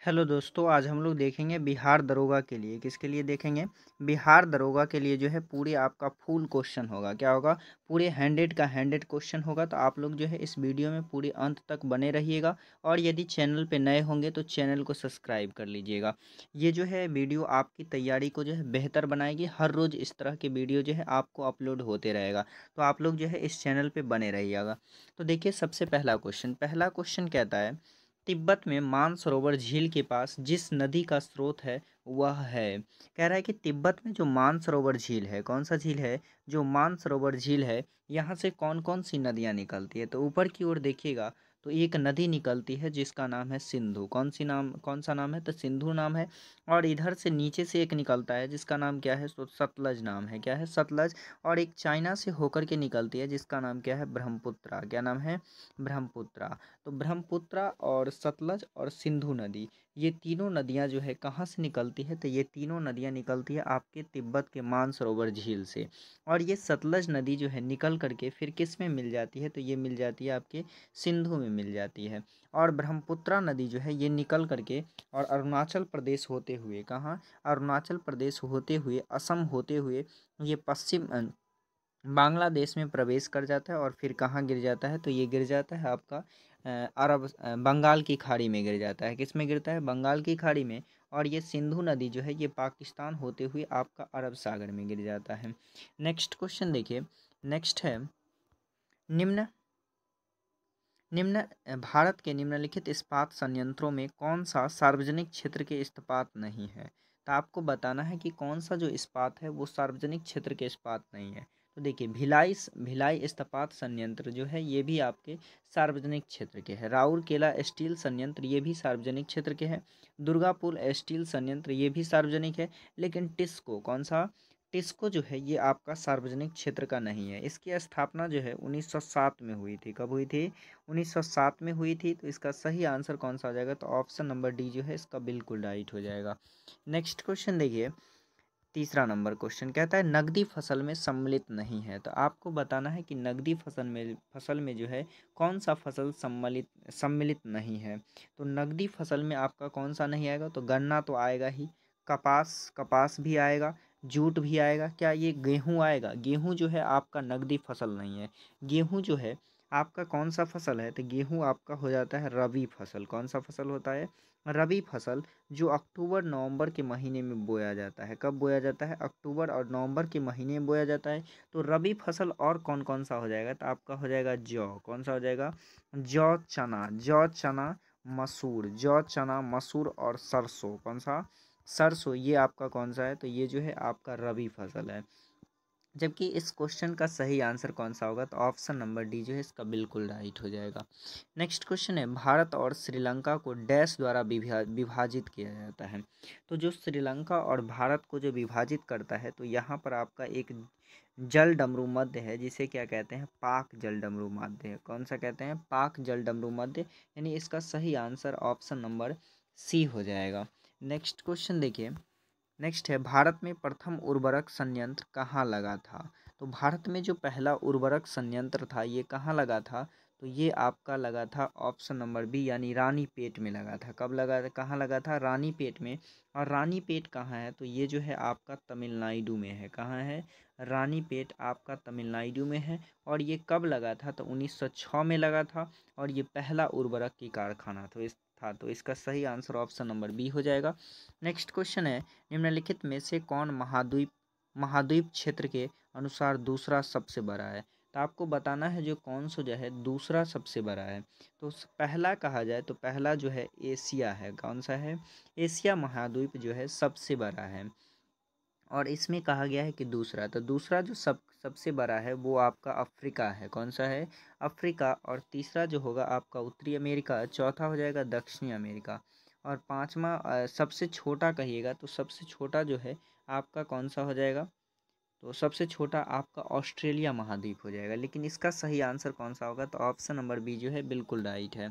Hello दोस्तों, आज हम लोग देखेंगे बिहार दरोगा के लिए। किसके लिए देखेंगे? बिहार दरोगा के लिए जो है पूरी आपका फुल क्वेश्चन होगा। क्या होगा? पूरे 100 का 100 क्वेश्चन होगा। तो आप लोग जो है इस वीडियो में पूरे अंत तक बने रहिएगा। और यदि चैनल पे नए होंगे तो चैनल को सब्सक्राइब कर लीजिएगा। ये जो है वीडियो आपकी तैयारी को जो है बेहतर बनाएगी। हर रोज़ इस तरह के वीडियो जो है आपको अपलोड होते रहेगा। तो आप लोग जो है इस चैनल पर बने रहिएगा। तो देखिए, सबसे पहला क्वेश्चन कहता है, तिब्बत में मानसरोवर झील के पास जिस नदी का स्रोत है वह है। कह रहा है कि तिब्बत में जो मानसरोवर झील है, कौन सा झील है? जो मानसरोवर झील है, यहाँ से कौन कौन सी नदियाँ निकलती है? तो ऊपर की ओर देखिएगा तो एक नदी निकलती है जिसका नाम है सिंधु। कौन सा नाम है? तो सिंधु नाम है। और इधर से नीचे से एक निकलता है जिसका नाम क्या है? तो सतलज नाम है। क्या है? सतलज। और एक चाइना से होकर के निकलती है जिसका नाम क्या है? ब्रह्मपुत्रा। क्या नाम है? ब्रह्मपुत्रा। तो ब्रह्मपुत्रा और सतलज और सिंधु नदी, ये तीनों नदियां जो है कहाँ से निकलती है? तो ये तीनों नदियां निकलती है आपके तिब्बत के मानसरोवर झील से। और ये सतलज नदी जो है निकल करके फिर किस में मिल जाती है? तो ये मिल जाती है आपके सिंधु में मिल जाती है। और ब्रह्मपुत्रा नदी जो है ये निकल करके और अरुणाचल प्रदेश होते हुए, कहाँ? अरुणाचल प्रदेश होते हुए, असम होते हुए ये पश्चिम बांग्लादेश में प्रवेश कर जाता है। और फिर कहाँ गिर जाता है? तो ये गिर जाता है आपका बंगाल की खाड़ी में गिर जाता है। किस में गिरता है? बंगाल की खाड़ी में। और ये सिंधु नदी जो है ये पाकिस्तान होते हुए आपका अरब सागर में गिर जाता है। नेक्स्ट क्वेश्चन देखिए। नेक्स्ट है, निम्न निम्न भारत के निम्नलिखित इस्पात संयंत्रों में कौन सा सार्वजनिक क्षेत्र के इस्पात नहीं है? तो आपको बताना है कि कौन सा जो इस्पात है वो सार्वजनिक क्षेत्र के इस्पात नहीं है। तो देखिए, भिलाई इस्पात संयंत्र जो है ये भी आपके सार्वजनिक क्षेत्र के हैं। राउरकेला स्टील संयंत्र ये भी सार्वजनिक क्षेत्र के हैं। दुर्गापुर स्टील संयंत्र ये भी सार्वजनिक है। लेकिन टिस्को, कौन सा? टिस्को जो है ये आपका सार्वजनिक क्षेत्र का नहीं है। इसकी स्थापना जो है 1907 में हुई थी। कब हुई थी? 1907 में हुई थी। तो इसका सही आंसर कौन सा हो जाएगा? तो ऑप्शन नंबर डी जो है इसका बिल्कुल राइट हो जाएगा। नेक्स्ट क्वेश्चन देखिए। तीसरा नंबर क्वेश्चन कहता है, नकदी फसल में सम्मिलित नहीं है। तो आपको बताना है कि नकदी फसल में जो है कौन सा फसल सम्मिलित नहीं है। तो नकदी फसल में आपका कौन सा नहीं आएगा? तो गन्ना तो आएगा ही, कपास भी आएगा, जूट भी आएगा। क्या ये गेहूँ आएगा? गेहूँ जो है आपका नकदी फसल नहीं है। गेहूँ जो है आपका कौन सा फसल है? तो गेहूँ आपका हो जाता है रबी फसल। कौन सा फसल होता है? रबी फसल, जो अक्टूबर नवंबर के महीने में बोया जाता है। कब बोया जाता है? अक्टूबर और नवंबर के महीने में बोया जाता है। तो रबी फसल और कौन कौन सा हो जाएगा? तो आपका हो जाएगा जौ। कौन सा हो जाएगा? जौ, चना, मसूर और सरसों। कौन सा? सरसों। ये आपका कौन सा है? तो ये जो है आपका रबी फसल है। जबकि इस क्वेश्चन का सही आंसर कौन सा होगा? तो ऑप्शन नंबर डी जो है इसका बिल्कुल राइट हो जाएगा। नेक्स्ट क्वेश्चन है, भारत और श्रीलंका को डैश द्वारा विभाजित किया जाता है। तो जो श्रीलंका और भारत को जो विभाजित करता है, तो यहाँ पर आपका एक जल डमरू मध्य है जिसे क्या कहते हैं? पाक जल डमरू मध्य है। कौन सा कहते हैं? पाक जल डमरू मध्य। यानी इसका सही आंसर ऑप्शन नंबर सी हो जाएगा। नेक्स्ट क्वेश्चन देखिए। नेक्स्ट है, भारत में प्रथम उर्वरक संयंत्र कहाँ लगा था? तो भारत में जो पहला उर्वरक संयंत्र था ये कहाँ लगा था? तो ये आपका लगा था ऑप्शन नंबर बी, यानी रानीपेट में लगा था। कब लगा था? कहाँ लगा था? रानीपेट में। और रानीपेट कहाँ है? तो ये जो है आपका तमिलनाडु में है। कहाँ है? रानीपेट आपका तमिलनाडु में है। और ये कब लगा था? तो 1906 में लगा था। और ये पहला उर्वरक की कारखाना तो इसका सही आंसर ऑप्शन नंबर बी हो जाएगा। नेक्स्ट क्वेश्चन है, निम्नलिखित में से कौन महाद्वीप क्षेत्र के अनुसार दूसरा सबसे बड़ा है? तो आपको बताना है जो कौन सा जो है दूसरा सबसे बड़ा है। तो पहला कहा जाए तो पहला जो है एशिया है। कौन सा है? एशिया महाद्वीप जो है सबसे बड़ा है। और इसमें कहा गया है कि दूसरा, तो दूसरा जो सबसे बड़ा है वो आपका अफ्रीका है। कौन सा है? अफ्रीका। और तीसरा जो होगा आपका उत्तरी अमेरिका। चौथा हो जाएगा दक्षिणी अमेरिका। और पांचवा सबसे छोटा कहिएगा तो सबसे छोटा जो है आपका कौन सा हो जाएगा? तो सबसे छोटा आपका ऑस्ट्रेलिया महाद्वीप हो जाएगा। लेकिन इसका सही आंसर कौन सा होगा? तो ऑप्शन नंबर बी जो है बिल्कुल राइट है।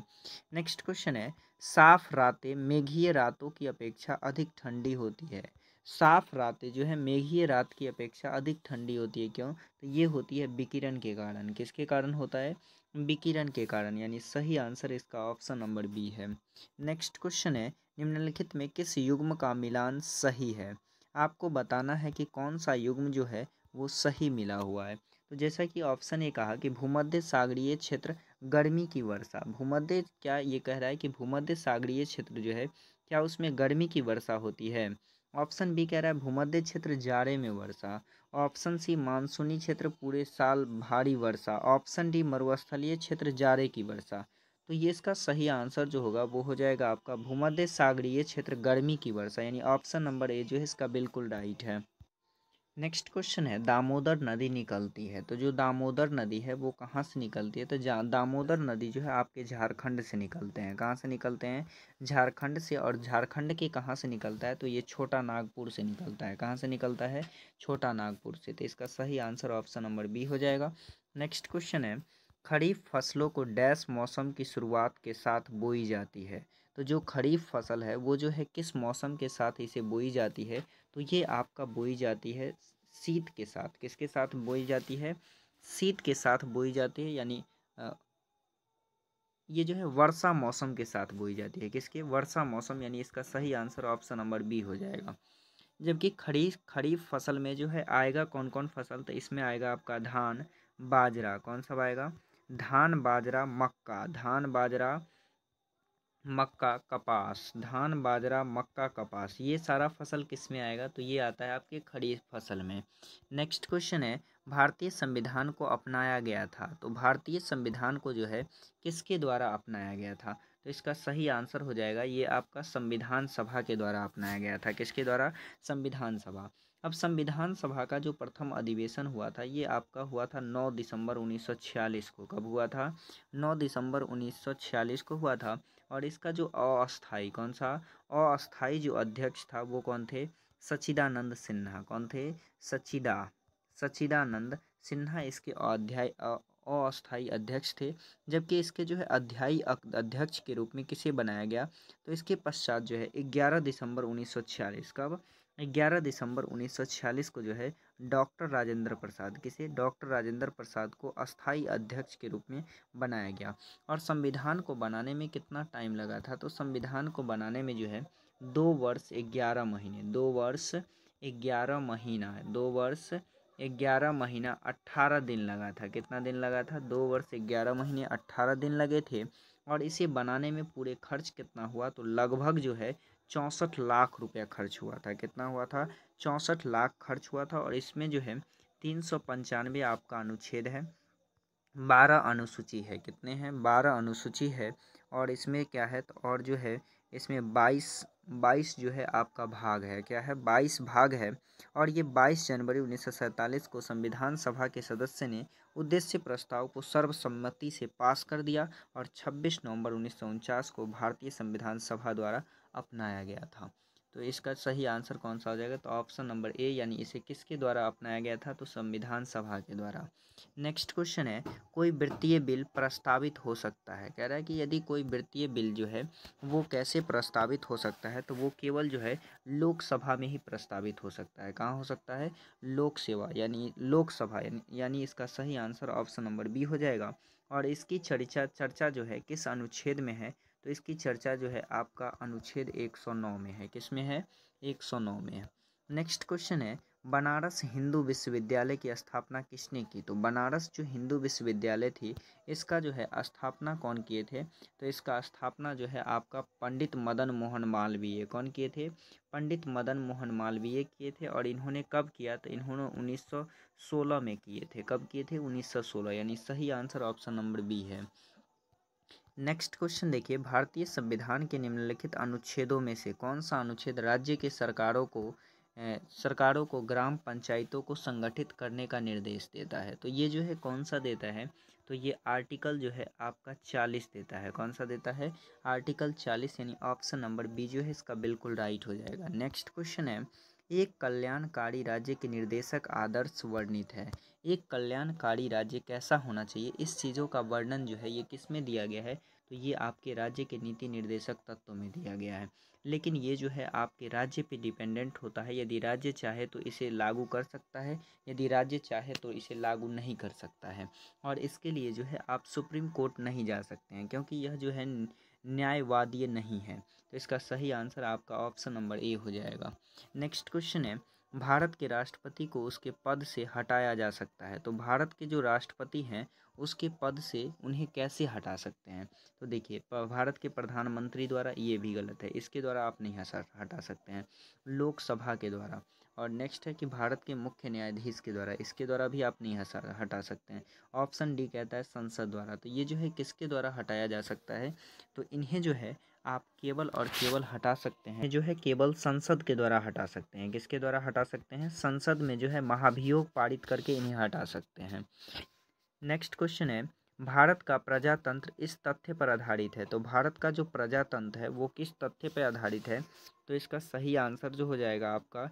नेक्स्ट क्वेश्चन है, साफ रातें मेघीय रातों की अपेक्षा अधिक ठंडी होती है। साफ रातें जो है मेघीय रात की अपेक्षा अधिक ठंडी होती है। क्यों? तो ये होती है विकिरण के कारण। किसके कारण होता है? विकिरण के कारण, यानी सही आंसर इसका ऑप्शन नंबर बी है। नेक्स्ट क्वेश्चन है, निम्नलिखित में किस युग्म का मिलान सही है? आपको बताना है कि कौन सा युग्म जो है वो सही मिला हुआ है। तो जैसा कि ऑप्शन ए कहा कि भूमध्य सागरीय क्षेत्र गर्मी की वर्षा, भूमध्य, क्या ये कह रहा है कि भूमध्य सागरीय क्षेत्र जो है क्या उसमें गर्मी की वर्षा होती है? ऑप्शन बी कह रहा है भूमध्य क्षेत्र जाड़े में वर्षा। ऑप्शन सी मानसूनी क्षेत्र पूरे साल भारी वर्षा। ऑप्शन डी मरुस्थलीय क्षेत्र जाड़े की वर्षा। तो ये इसका सही आंसर जो होगा वो हो जाएगा आपका भूमध्य सागरीय क्षेत्र गर्मी की वर्षा, यानी ऑप्शन नंबर ए जो है इसका बिल्कुल राइट है। नेक्स्ट क्वेश्चन है, दामोदर नदी निकलती है, तो जो दामोदर नदी है वो कहाँ से निकलती है? तो दामोदर नदी जो है आपके झारखंड से निकलते हैं। कहाँ से निकलते हैं? झारखंड से। और झारखंड के कहाँ से निकलता है? तो ये छोटा नागपुर से निकलता है। कहाँ से निकलता है? छोटा नागपुर से। तो इसका सही आंसर ऑप्शन नंबर बी हो जाएगा। नेक्स्ट क्वेश्चन है, खरीफ फसलों को डैश मौसम की शुरुआत के साथ बोई जाती है? तो जो खरीफ फसल है वो जो है किस मौसम के साथ इसे बोई जाती है? तो ये आपका बोई जाती है शीत के साथ। किसके साथ बोई जाती है? शीत के साथ बोई जाती है, यानी ये जो है वर्षा मौसम के साथ बोई जाती है। किसके? वर्षा मौसम, यानी इसका सही आंसर ऑप्शन नंबर बी हो जाएगा। जबकि खरीफ फसल में जो है आएगा कौन कौन फसल? तो इसमें आएगा आपका धान, बाजरा। कौन सा आएगा? धान, बाजरा, मक्का। धान, बाजरा, मक्का, कपास। धान, बाजरा, मक्का, कपास, ये सारा फसल किस में आएगा? तो ये आता है आपके खरीफ फसल में। नेक्स्ट क्वेश्चन है, भारतीय संविधान को अपनाया गया था, तो भारतीय संविधान को जो है किसके द्वारा अपनाया गया था? तो इसका सही आंसर हो जाएगा ये आपका संविधान सभा के द्वारा अपनाया गया था। किसके द्वारा? संविधान सभा। अब संविधान सभा का जो प्रथम अधिवेशन हुआ था ये आपका हुआ था 9 दिसंबर 1946 को। कब हुआ था? 9 दिसंबर 1946 को हुआ था। और इसका जो अस्थाई, कौन सा? अस्थाई जो अध्यक्ष था वो कौन थे? सच्चिदानंद सिन्हा। कौन थे? सच्चिदानंद सिन्हा इसके अस्थाई अध्यक्ष थे। जबकि इसके जो है अध्यायी अध्यक्ष के रूप में किसे बनाया गया? तो इसके पश्चात जो है 11 दिसंबर 1946, कब? 11 दिसंबर 1946 को जो है डॉक्टर राजेंद्र प्रसाद, किसे? डॉक्टर राजेंद्र प्रसाद को अस्थाई अध्यक्ष के रूप में बनाया गया। और संविधान को बनाने में कितना टाइम लगा था? तो संविधान को बनाने में जो है 2 वर्ष 11 महीने, 2 वर्ष 11 महीना, 2 वर्ष 11 महीना 18 दिन लगा था। कितना दिन लगा था? 2 वर्ष 11 महीने 18 दिन लगे थे। और इसे बनाने में पूरे खर्च कितना हुआ? तो लगभग जो है 64 लाख रुपया खर्च हुआ था। कितना हुआ था? 64 लाख खर्च हुआ था। और इसमें जो है 395 आपका अनुच्छेद है, 12 अनुसूची है। कितने हैं? 12 अनुसूची है। और इसमें क्या है? तो और जो है इसमें 22 जो है आपका भाग है। क्या है? 22 भाग है। और ये 22 जनवरी 1947 को संविधान सभा के सदस्य ने उद्देश्य प्रस्ताव को सर्वसम्मति से पास कर दिया और 26 नवंबर 1949 को भारतीय संविधान सभा द्वारा अपनाया गया था। तो इसका सही आंसर कौन सा हो जाएगा? तो ऑप्शन नंबर ए, यानी इसे किसके द्वारा अपनाया गया था? तो संविधान सभा के द्वारा। नेक्स्ट क्वेश्चन है, कोई वित्तीय बिल प्रस्तावित हो सकता है? कह रहा है कि यदि कोई वित्तीय बिल जो है वो कैसे प्रस्तावित हो सकता है? तो वो केवल जो है लोकसभा में ही प्रस्तावित हो सकता है। कहाँ हो सकता है? लोक सेवा, यानी लोकसभा, यानी इसका सही आंसर ऑप्शन नंबर बी हो जाएगा। और इसकी चर्चा जो है किस अनुच्छेद में है? तो इसकी चर्चा जो है आपका अनुच्छेद 109 में है। किस में है? 109 में है। नेक्स्ट क्वेश्चन है, बनारस हिंदू विश्वविद्यालय की स्थापना किसने की? तो बनारस जो हिंदू विश्वविद्यालय थी इसका जो है स्थापना कौन किए थे? तो इसका स्थापना जो है आपका पंडित मदन मोहन मालवीय। कौन किए थे? पंडित मदन मोहन मालवीय किए थे। और इन्होंने कब किया? तो इन्होंने 1916 में किए थे। कब किए थे? 1916, यानी सही आंसर ऑप्शन नंबर बी है। नेक्स्ट क्वेश्चन देखिए, भारतीय संविधान के निम्नलिखित अनुच्छेदों में से कौन सा अनुच्छेद राज्य के सरकारों को ग्राम पंचायतों को संगठित करने का निर्देश देता है? तो ये जो है कौन सा देता है? तो ये आर्टिकल जो है आपका 40 देता है। कौन सा देता है? आर्टिकल 40, यानी ऑप्शन नंबर बी जो है इसका बिल्कुल राइट हो जाएगा। नेक्स्ट क्वेश्चन है, एक कल्याणकारी राज्य के निर्देशक आदर्श वर्णित है। एक कल्याणकारी राज्य कैसा होना चाहिए? इस चीज़ों का वर्णन जो है ये किस में दिया गया है? तो ये आपके राज्य के नीति निर्देशक तत्व में दिया गया है। लेकिन ये जो है आपके राज्य पे डिपेंडेंट होता है, यदि राज्य चाहे तो इसे लागू कर सकता है, यदि राज्य चाहे तो इसे लागू नहीं कर सकता है। और इसके लिए जो है आप सुप्रीम कोर्ट नहीं जा सकते हैं, क्योंकि यह जो है न्यायवादीय नहीं है। तो इसका सही आंसर आपका ऑप्शन नंबर ए हो जाएगा। नेक्स्ट क्वेश्चन है, भारत के राष्ट्रपति को उसके पद से हटाया जा सकता है। तो भारत के जो राष्ट्रपति हैं उसके पद से उन्हें कैसे हटा सकते हैं? तो देखिए, भारत के प्रधानमंत्री द्वारा, ये भी गलत है, इसके द्वारा आप नहीं हटा सकते हैं, लोकसभा के द्वारा। और नेक्स्ट है कि भारत के मुख्य न्यायाधीश के द्वारा, इसके द्वारा भी आप नहीं हटा सकते हैं। ऑप्शन डी कहता है संसद द्वारा। तो ये जो है किसके द्वारा हटाया जा सकता है? तो इन्हें जो है आप केवल और केवल हटा सकते हैं, जो है केवल संसद के द्वारा हटा सकते हैं। किसके द्वारा हटा सकते हैं? संसद में जो है महाभियोग पारित करके इन्हें हटा सकते हैं। नेक्स्ट क्वेश्चन है, भारत का प्रजातंत्र इस तथ्य पर आधारित है। तो भारत का जो प्रजातंत्र है वो किस तथ्य पर आधारित है? तो इसका सही आंसर जो हो जाएगा आपका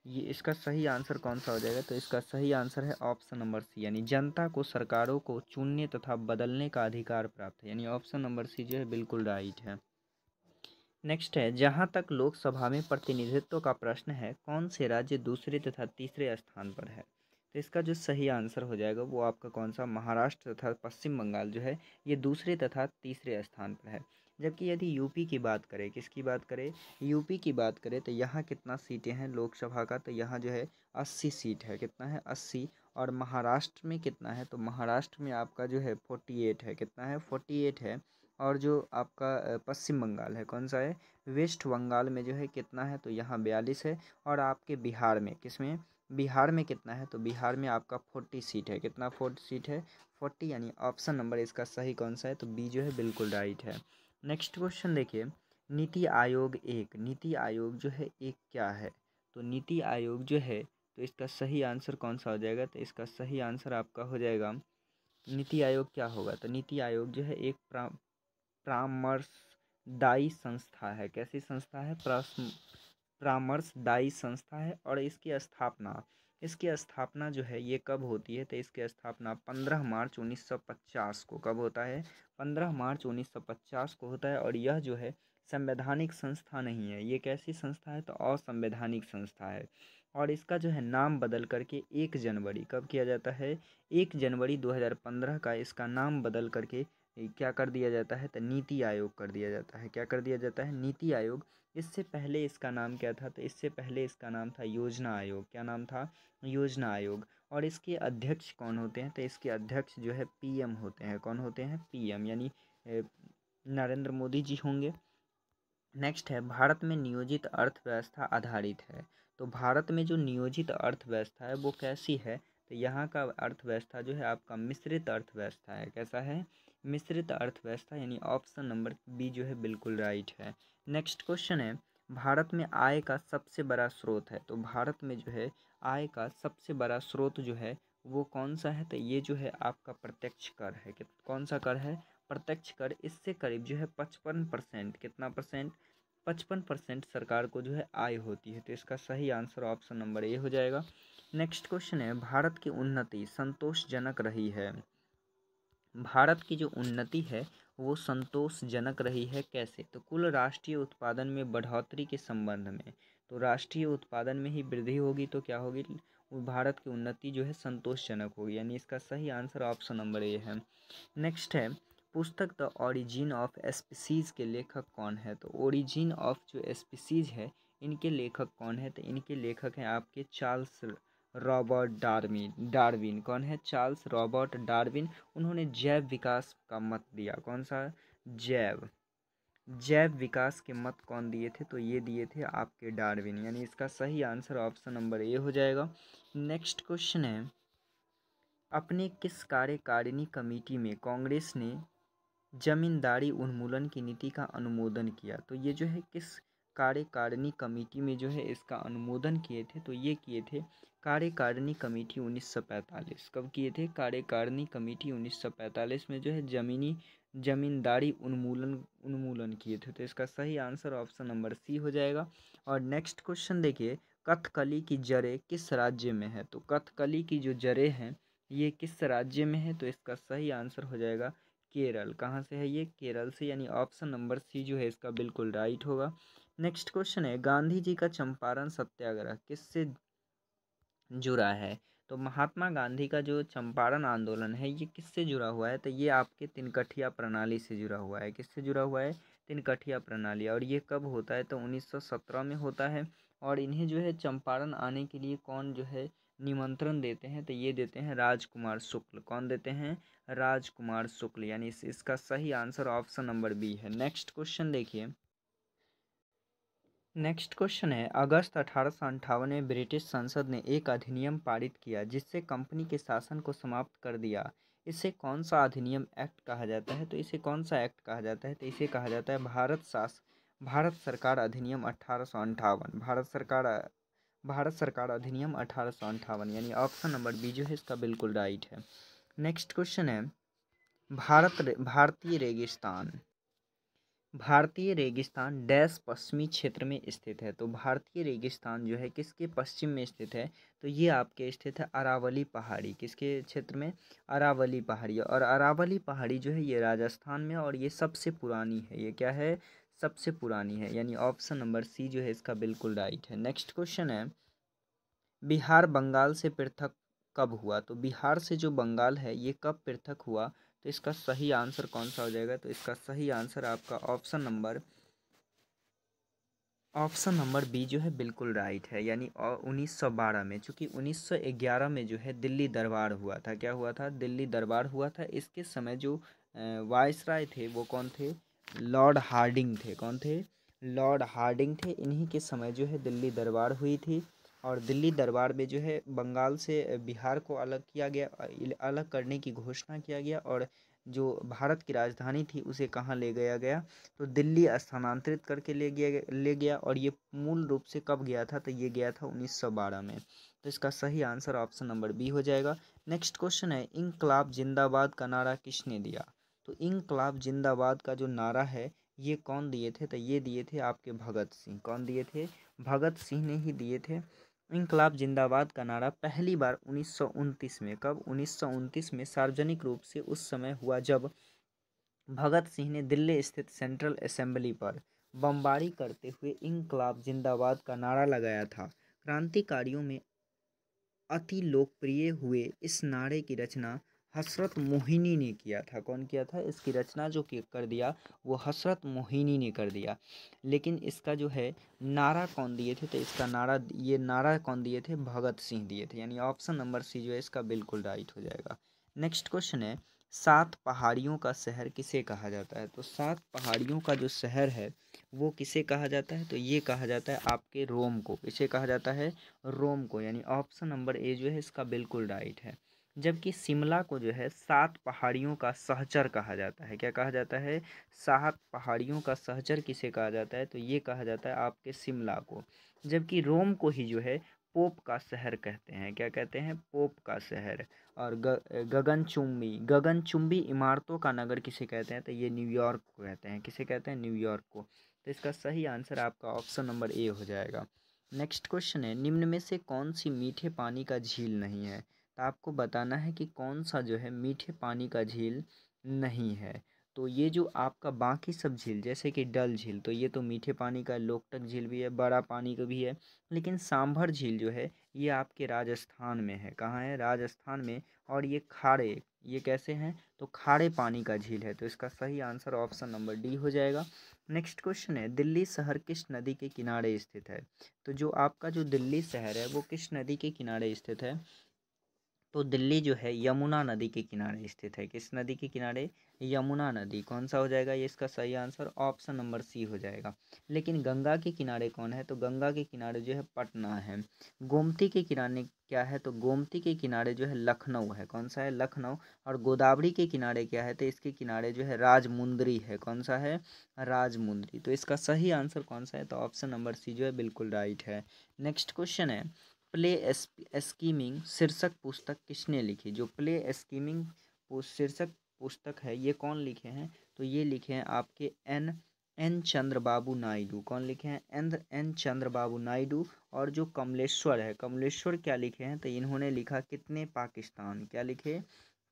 ये इसका सही आंसर कौन सा हो जाएगा? तो इसका सही आंसर है ऑप्शन नंबर सी, यानी जनता को सरकारों को चुनने तथा बदलने का अधिकार प्राप्त है, यानी ऑप्शन नंबर सी जो है बिल्कुल राइट है। नेक्स्ट है, जहां तक लोकसभा में प्रतिनिधित्व का प्रश्न है, कौन से राज्य दूसरे तथा तीसरे स्थान पर है? तो इसका जो सही आंसर हो जाएगा वो आपका कौन सा, महाराष्ट्र तथा पश्चिम बंगाल जो है ये दूसरे तथा तीसरे स्थान पर है। जबकि यदि यूपी की बात करें, किसकी बात करें? यूपी की बात करें तो यहाँ कितना सीटें हैं लोकसभा का? तो यहाँ जो है 80 सीट है। कितना है? 80। और महाराष्ट्र में कितना है? तो महाराष्ट्र में आपका जो है 48 है। कितना है? 48 है। और जो आपका पश्चिम बंगाल है, कौन सा है? वेस्ट बंगाल में जो है कितना है? तो यहाँ 42 है। और आपके बिहार में, किसमें? बिहार में कितना है? तो बिहार में आपका 40 सीट है। कितना 40 सीट है? 40, यानी ऑप्शन नंबर इसका सही कौन सा है? तो बी जो है बिल्कुल राइट है। नेक्स्ट क्वेश्चन देखिए, नीति आयोग एक, नीति आयोग जो है एक क्या है? तो नीति आयोग जो है, तो इसका सही आंसर कौन सा हो जाएगा? तो इसका सही आंसर आपका हो जाएगा, नीति आयोग क्या होगा? तो नीति आयोग जो है एक परामर्शदायी संस्था है। कैसी संस्था है? परामर्शदायी संस्था है। और इसकी स्थापना जो है ये कब होती है? तो इसकी स्थापना 15 मार्च 1950 को, कब होता है? 15 मार्च 1950 को होता है। और यह जो है संवैधानिक संस्था नहीं है, ये कैसी संस्था है? तो असंवैधानिक संस्था है। और इसका जो है नाम बदल करके 1 जनवरी, कब किया जाता है? 1 जनवरी 2015 का इसका नाम बदल करके क्या कर दिया जाता है? तो नीति आयोग कर दिया जाता है। क्या कर दिया जाता है? नीति आयोग। इससे पहले इसका नाम क्या था? तो इससे पहले इसका नाम था योजना आयोग। क्या नाम था? योजना आयोग। और इसके अध्यक्ष कौन होते हैं? तो इसके अध्यक्ष जो है पीएम होते हैं। कौन होते हैं? पीएम, यानी नरेंद्र मोदी जी होंगे। नेक्स्ट है, भारत में नियोजित अर्थव्यवस्था आधारित है। तो भारत में जो नियोजित अर्थव्यवस्था है वो कैसी है? तो यहाँ का अर्थव्यवस्था जो है आपका मिश्रित अर्थव्यवस्था है। कैसा है? मिश्रित अर्थव्यवस्था, यानी ऑप्शन नंबर बी जो है बिल्कुल राइट है। नेक्स्ट क्वेश्चन है, भारत में आय का सबसे बड़ा स्रोत है। तो भारत में जो है आय का सबसे बड़ा स्रोत जो है वो कौन सा है? तो ये जो है आपका प्रत्यक्ष कर है। कौन सा कर है? प्रत्यक्ष कर। इससे करीब जो है 55%, कितना परसेंट? 55% सरकार को जो है आय होती है। तो इसका सही आंसर ऑप्शन नंबर ए हो जाएगा। नेक्स्ट क्वेश्चन है, भारत की उन्नति संतोषजनक रही है। भारत की जो उन्नति है वो संतोषजनक रही है। कैसे? तो कुल राष्ट्रीय उत्पादन में बढ़ोतरी के संबंध में। तो राष्ट्रीय उत्पादन में ही वृद्धि होगी तो क्या होगी? भारत की उन्नति जो है संतोषजनक होगी, यानी इसका सही आंसर ऑप्शन नंबर ए है। नेक्स्ट है, पुस्तक द ओरिजिन ऑफ स्पीसीज के लेखक कौन है? तो ओरिजिन ऑफ जो स्पीसीज है इनके लेखक कौन है? तो इनके लेखक हैं आपके चार्ल्स रॉबर्ट डार्विन। कौन है? Charles Robert Darwin. उन्होंने जैव विकास का मत दिया। कौन सा? जैव विकास के मत कौन दिए थे? तो ये दिए थे आपके डार्विन, यानी इसका सही आंसर ऑप्शन नंबर ए हो जाएगा। नेक्स्ट क्वेश्चन है, अपने किस कार्यकारिणी कमेटी में कांग्रेस ने जमींदारी उन्मूलन की नीति का अनुमोदन किया? तो ये जो है किस कार्यकारिणी कमेटी में जो है इसका अनुमोदन किए थे? तो ये किए थे कार्यकारिणी कमेटी 1945। कब किए थे? कार्यकारिणी कमेटी 1945 में जो है जमींदारी उन्मूलन किए थे। तो इसका सही आंसर ऑप्शन नंबर सी हो जाएगा। और नेक्स्ट क्वेश्चन देखिए, कथकली की जड़ें किस राज्य में है? तो कथकली की जो जड़ें हैं ये किस राज्य में है? तो इसका सही आंसर हो जाएगा केरल। कहाँ से है ये? केरल से, यानी ऑप्शन नंबर सी जो है इसका बिल्कुल राइट होगा। नेक्स्ट क्वेश्चन है, गांधी जी का चंपारण सत्याग्रह किससे जुड़ा है? तो महात्मा गांधी का जो चंपारण आंदोलन है ये किससे जुड़ा हुआ है? तो ये आपके तिनकठिया प्रणाली से जुड़ा हुआ है। किससे जुड़ा हुआ है? तिनकठिया प्रणाली। और ये कब होता है? तो 1917 में होता है। और इन्हें जो है चंपारण आने के लिए कौन जो है निमंत्रण देते हैं? तो ये देते हैं राजकुमार शुक्ल। कौन देते हैं? राजकुमार शुक्ल। यानी इसका सही आंसर ऑप्शन नंबर बी है। नेक्स्ट क्वेश्चन देखिए। नेक्स्ट क्वेश्चन है, अगस्त 1858 में ब्रिटिश संसद ने एक अधिनियम पारित किया जिससे कंपनी के शासन को समाप्त कर दिया। इसे कौन सा अधिनियम एक्ट कहा जाता है? तो इसे कौन सा एक्ट कहा जाता है? तो इसे कहा जाता है भारत सरकार अधिनियम 1858। भारत सरकार अधिनियम 1858, यानी ऑप्शन नंबर बी जो है इसका बिल्कुल राइट है। नेक्स्ट क्वेश्चन है, भारतीय रेगिस्तान डैश पश्चिमी क्षेत्र में स्थित है। तो भारतीय रेगिस्तान जो है किसके पश्चिम में स्थित है? तो ये आपके स्थित है अरावली पहाड़ी। किसके क्षेत्र में? अरावली पहाड़ी। और अरावली पहाड़ी जो है ये राजस्थान में, और ये सबसे पुरानी है। ये क्या है? सबसे पुरानी है, यानी ऑप्शन नंबर सी जो है इसका बिल्कुल राइट है। नेक्स्ट क्वेश्चन है, बिहार बंगाल से पृथक कब हुआ? तो बिहार से जो बंगाल है ये कब पृथक हुआ? तो इसका सही आंसर कौन सा हो जाएगा? तो इसका सही आंसर आपका ऑप्शन नंबर बी जो है बिल्कुल राइट है, यानी 1912 में। चूँकि 1911 में जो है दिल्ली दरबार हुआ था। क्या हुआ था? दिल्ली दरबार हुआ था। इसके समय जो वायसराय थे वो कौन थे? लॉर्ड हार्डिंग थे। कौन थे? लॉर्ड हार्डिंग थे। इन्हीं के समय जो है दिल्ली दरबार हुई थी। और दिल्ली दरबार में जो है बंगाल से बिहार को अलग किया गया, अलग करने की घोषणा किया गया। और जो भारत की राजधानी थी उसे कहाँ ले गया गया? तो दिल्ली स्थानांतरित करके ले गया। और ये मूल रूप से कब गया था? तो ये गया था 1912 में। तो इसका सही आंसर ऑप्शन नंबर बी हो जाएगा। नेक्स्ट क्वेश्चन है, इंकलाब जिंदाबाद का नारा किसने दिया? तो इंकलाब जिंदाबाद का जो नारा है ये कौन दिए थे? तो ये दिए थे आपके भगत सिंह। कौन दिए थे? भगत सिंह ने ही दिए थे। इंकलाब जिंदाबाद का नारा पहली बार 1929 में, कब? 1929 में सार्वजनिक रूप से उस समय हुआ जब भगत सिंह ने दिल्ली स्थित सेंट्रल असेंबली पर बमबारी करते हुए इंकलाब जिंदाबाद का नारा लगाया था। क्रांतिकारियों में अति लोकप्रिय हुए इस नारे की रचना हसरत मोहिनी ने किया था। कौन किया था? इसकी रचना जो कर दिया वो हसरत मोहिनी ने कर दिया। लेकिन इसका जो है नारा कौन दिए थे? तो इसका नारा कौन दिए थे? भगत सिंह दिए थे, यानी ऑप्शन नंबर सी जो है इसका बिल्कुल राइट हो जाएगा। नेक्स्ट क्वेश्चन है, सात पहाड़ियों का शहर किसे कहा जाता है? तो सात पहाड़ियों का जो शहर है वो किसे कहा जाता है? तो ये कहा जाता है आपके रोम को। इसे कहा जाता है रोम को, यानी ऑप्शन नंबर ए जो है इसका बिल्कुल राइट है। जबकि शिमला को जो है सात पहाड़ियों का सहचर कहा जाता है। क्या कहा जाता है? सात पहाड़ियों का सहचर किसे कहा जाता है? तो ये कहा जाता है आपके शिमला को। जबकि रोम को ही जो है पोप का शहर कहते हैं। क्या कहते हैं? पोप का शहर। और गगनचुंबी इमारतों का नगर किसे कहते हैं? तो ये न्यूयॉर्क को कहते हैं। किसे कहते हैं? न्यूयॉर्क को। तो इसका सही आंसर आपका ऑप्शन नंबर ए हो जाएगा। नेक्स्ट क्वेश्चन है, निम्न में से कौन सी मीठे पानी का झील नहीं है? तो आपको बताना है कि कौन सा जो है मीठे पानी का झील नहीं है। तो ये जो आपका बाकी सब झील, जैसे कि डल झील, तो ये तो मीठे पानी का, लोकटक झील भी है, बड़ा पानी का भी है। लेकिन सांभर झील जो है ये आपके राजस्थान में है। कहाँ है? राजस्थान में। और ये कैसे हैं? तो खारे पानी का झील है। तो इसका सही आंसर ऑप्शन नंबर डी हो जाएगा। नेक्स्ट क्वेश्चन है, दिल्ली शहर किस नदी के किनारे स्थित है? तो जो आपका जो दिल्ली शहर है वो किस नदी के किनारे स्थित है? तो दिल्ली जो है यमुना नदी के किनारे स्थित है। किस नदी के किनारे? यमुना नदी। कौन सा हो जाएगा ये इसका सही आंसर? ऑप्शन नंबर सी हो जाएगा। लेकिन गंगा के किनारे कौन है? तो गंगा के किनारे जो है पटना है। गोमती के किनारे क्या है? तो गोमती के किनारे जो है लखनऊ है। कौन सा है? लखनऊ। और गोदावरी के किनारे क्या है? तो इसके किनारे जो है राजमुंदरी है। कौन सा है? राजमुंदरी। तो इसका सही आंसर कौन सा है? तो ऑप्शन नंबर सी जो है बिल्कुल राइट है। नेक्स्ट क्वेश्चन है, प्ले स्कीमिंग शीर्षक पुस्तक किसने लिखी? जो प्ले स्कीमिंग शीर्षक पुस्तक है ये कौन लिखे हैं? तो ये लिखे हैं आपके एन एन चंद्रबाबू नायडू। कौन लिखे हैं? एन चंद्रबाबू नायडू। और जो कमलेश्वर है, कमलेश्वर क्या लिखे हैं? तो इन्होंने लिखा कितने पाकिस्तान। क्या लिखे?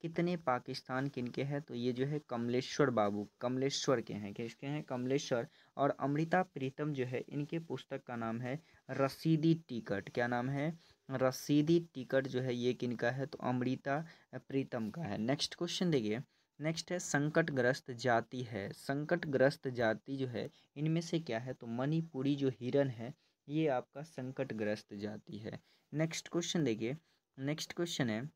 कितने पाकिस्तान किनके हैं? तो ये जो है कमलेश्वर बाबू, कमलेश्वर के हैं। किसके हैं? कमलेश्वर। और अमृता प्रीतम जो है, इनके पुस्तक का नाम है रसीदी टिकट। क्या नाम है? रसीदी टिकट जो है ये किनका है? तो अमृता प्रीतम का है। नेक्स्ट क्वेश्चन देखिए। नेक्स्ट है संकटग्रस्त जाति है। संकटग्रस्त जाति जो है इनमें से क्या है? तो मणिपुरी जो हिरन है ये आपका संकटग्रस्त जाति है। नेक्स्ट क्वेश्चन देखिए। नेक्स्ट क्वेश्चन है,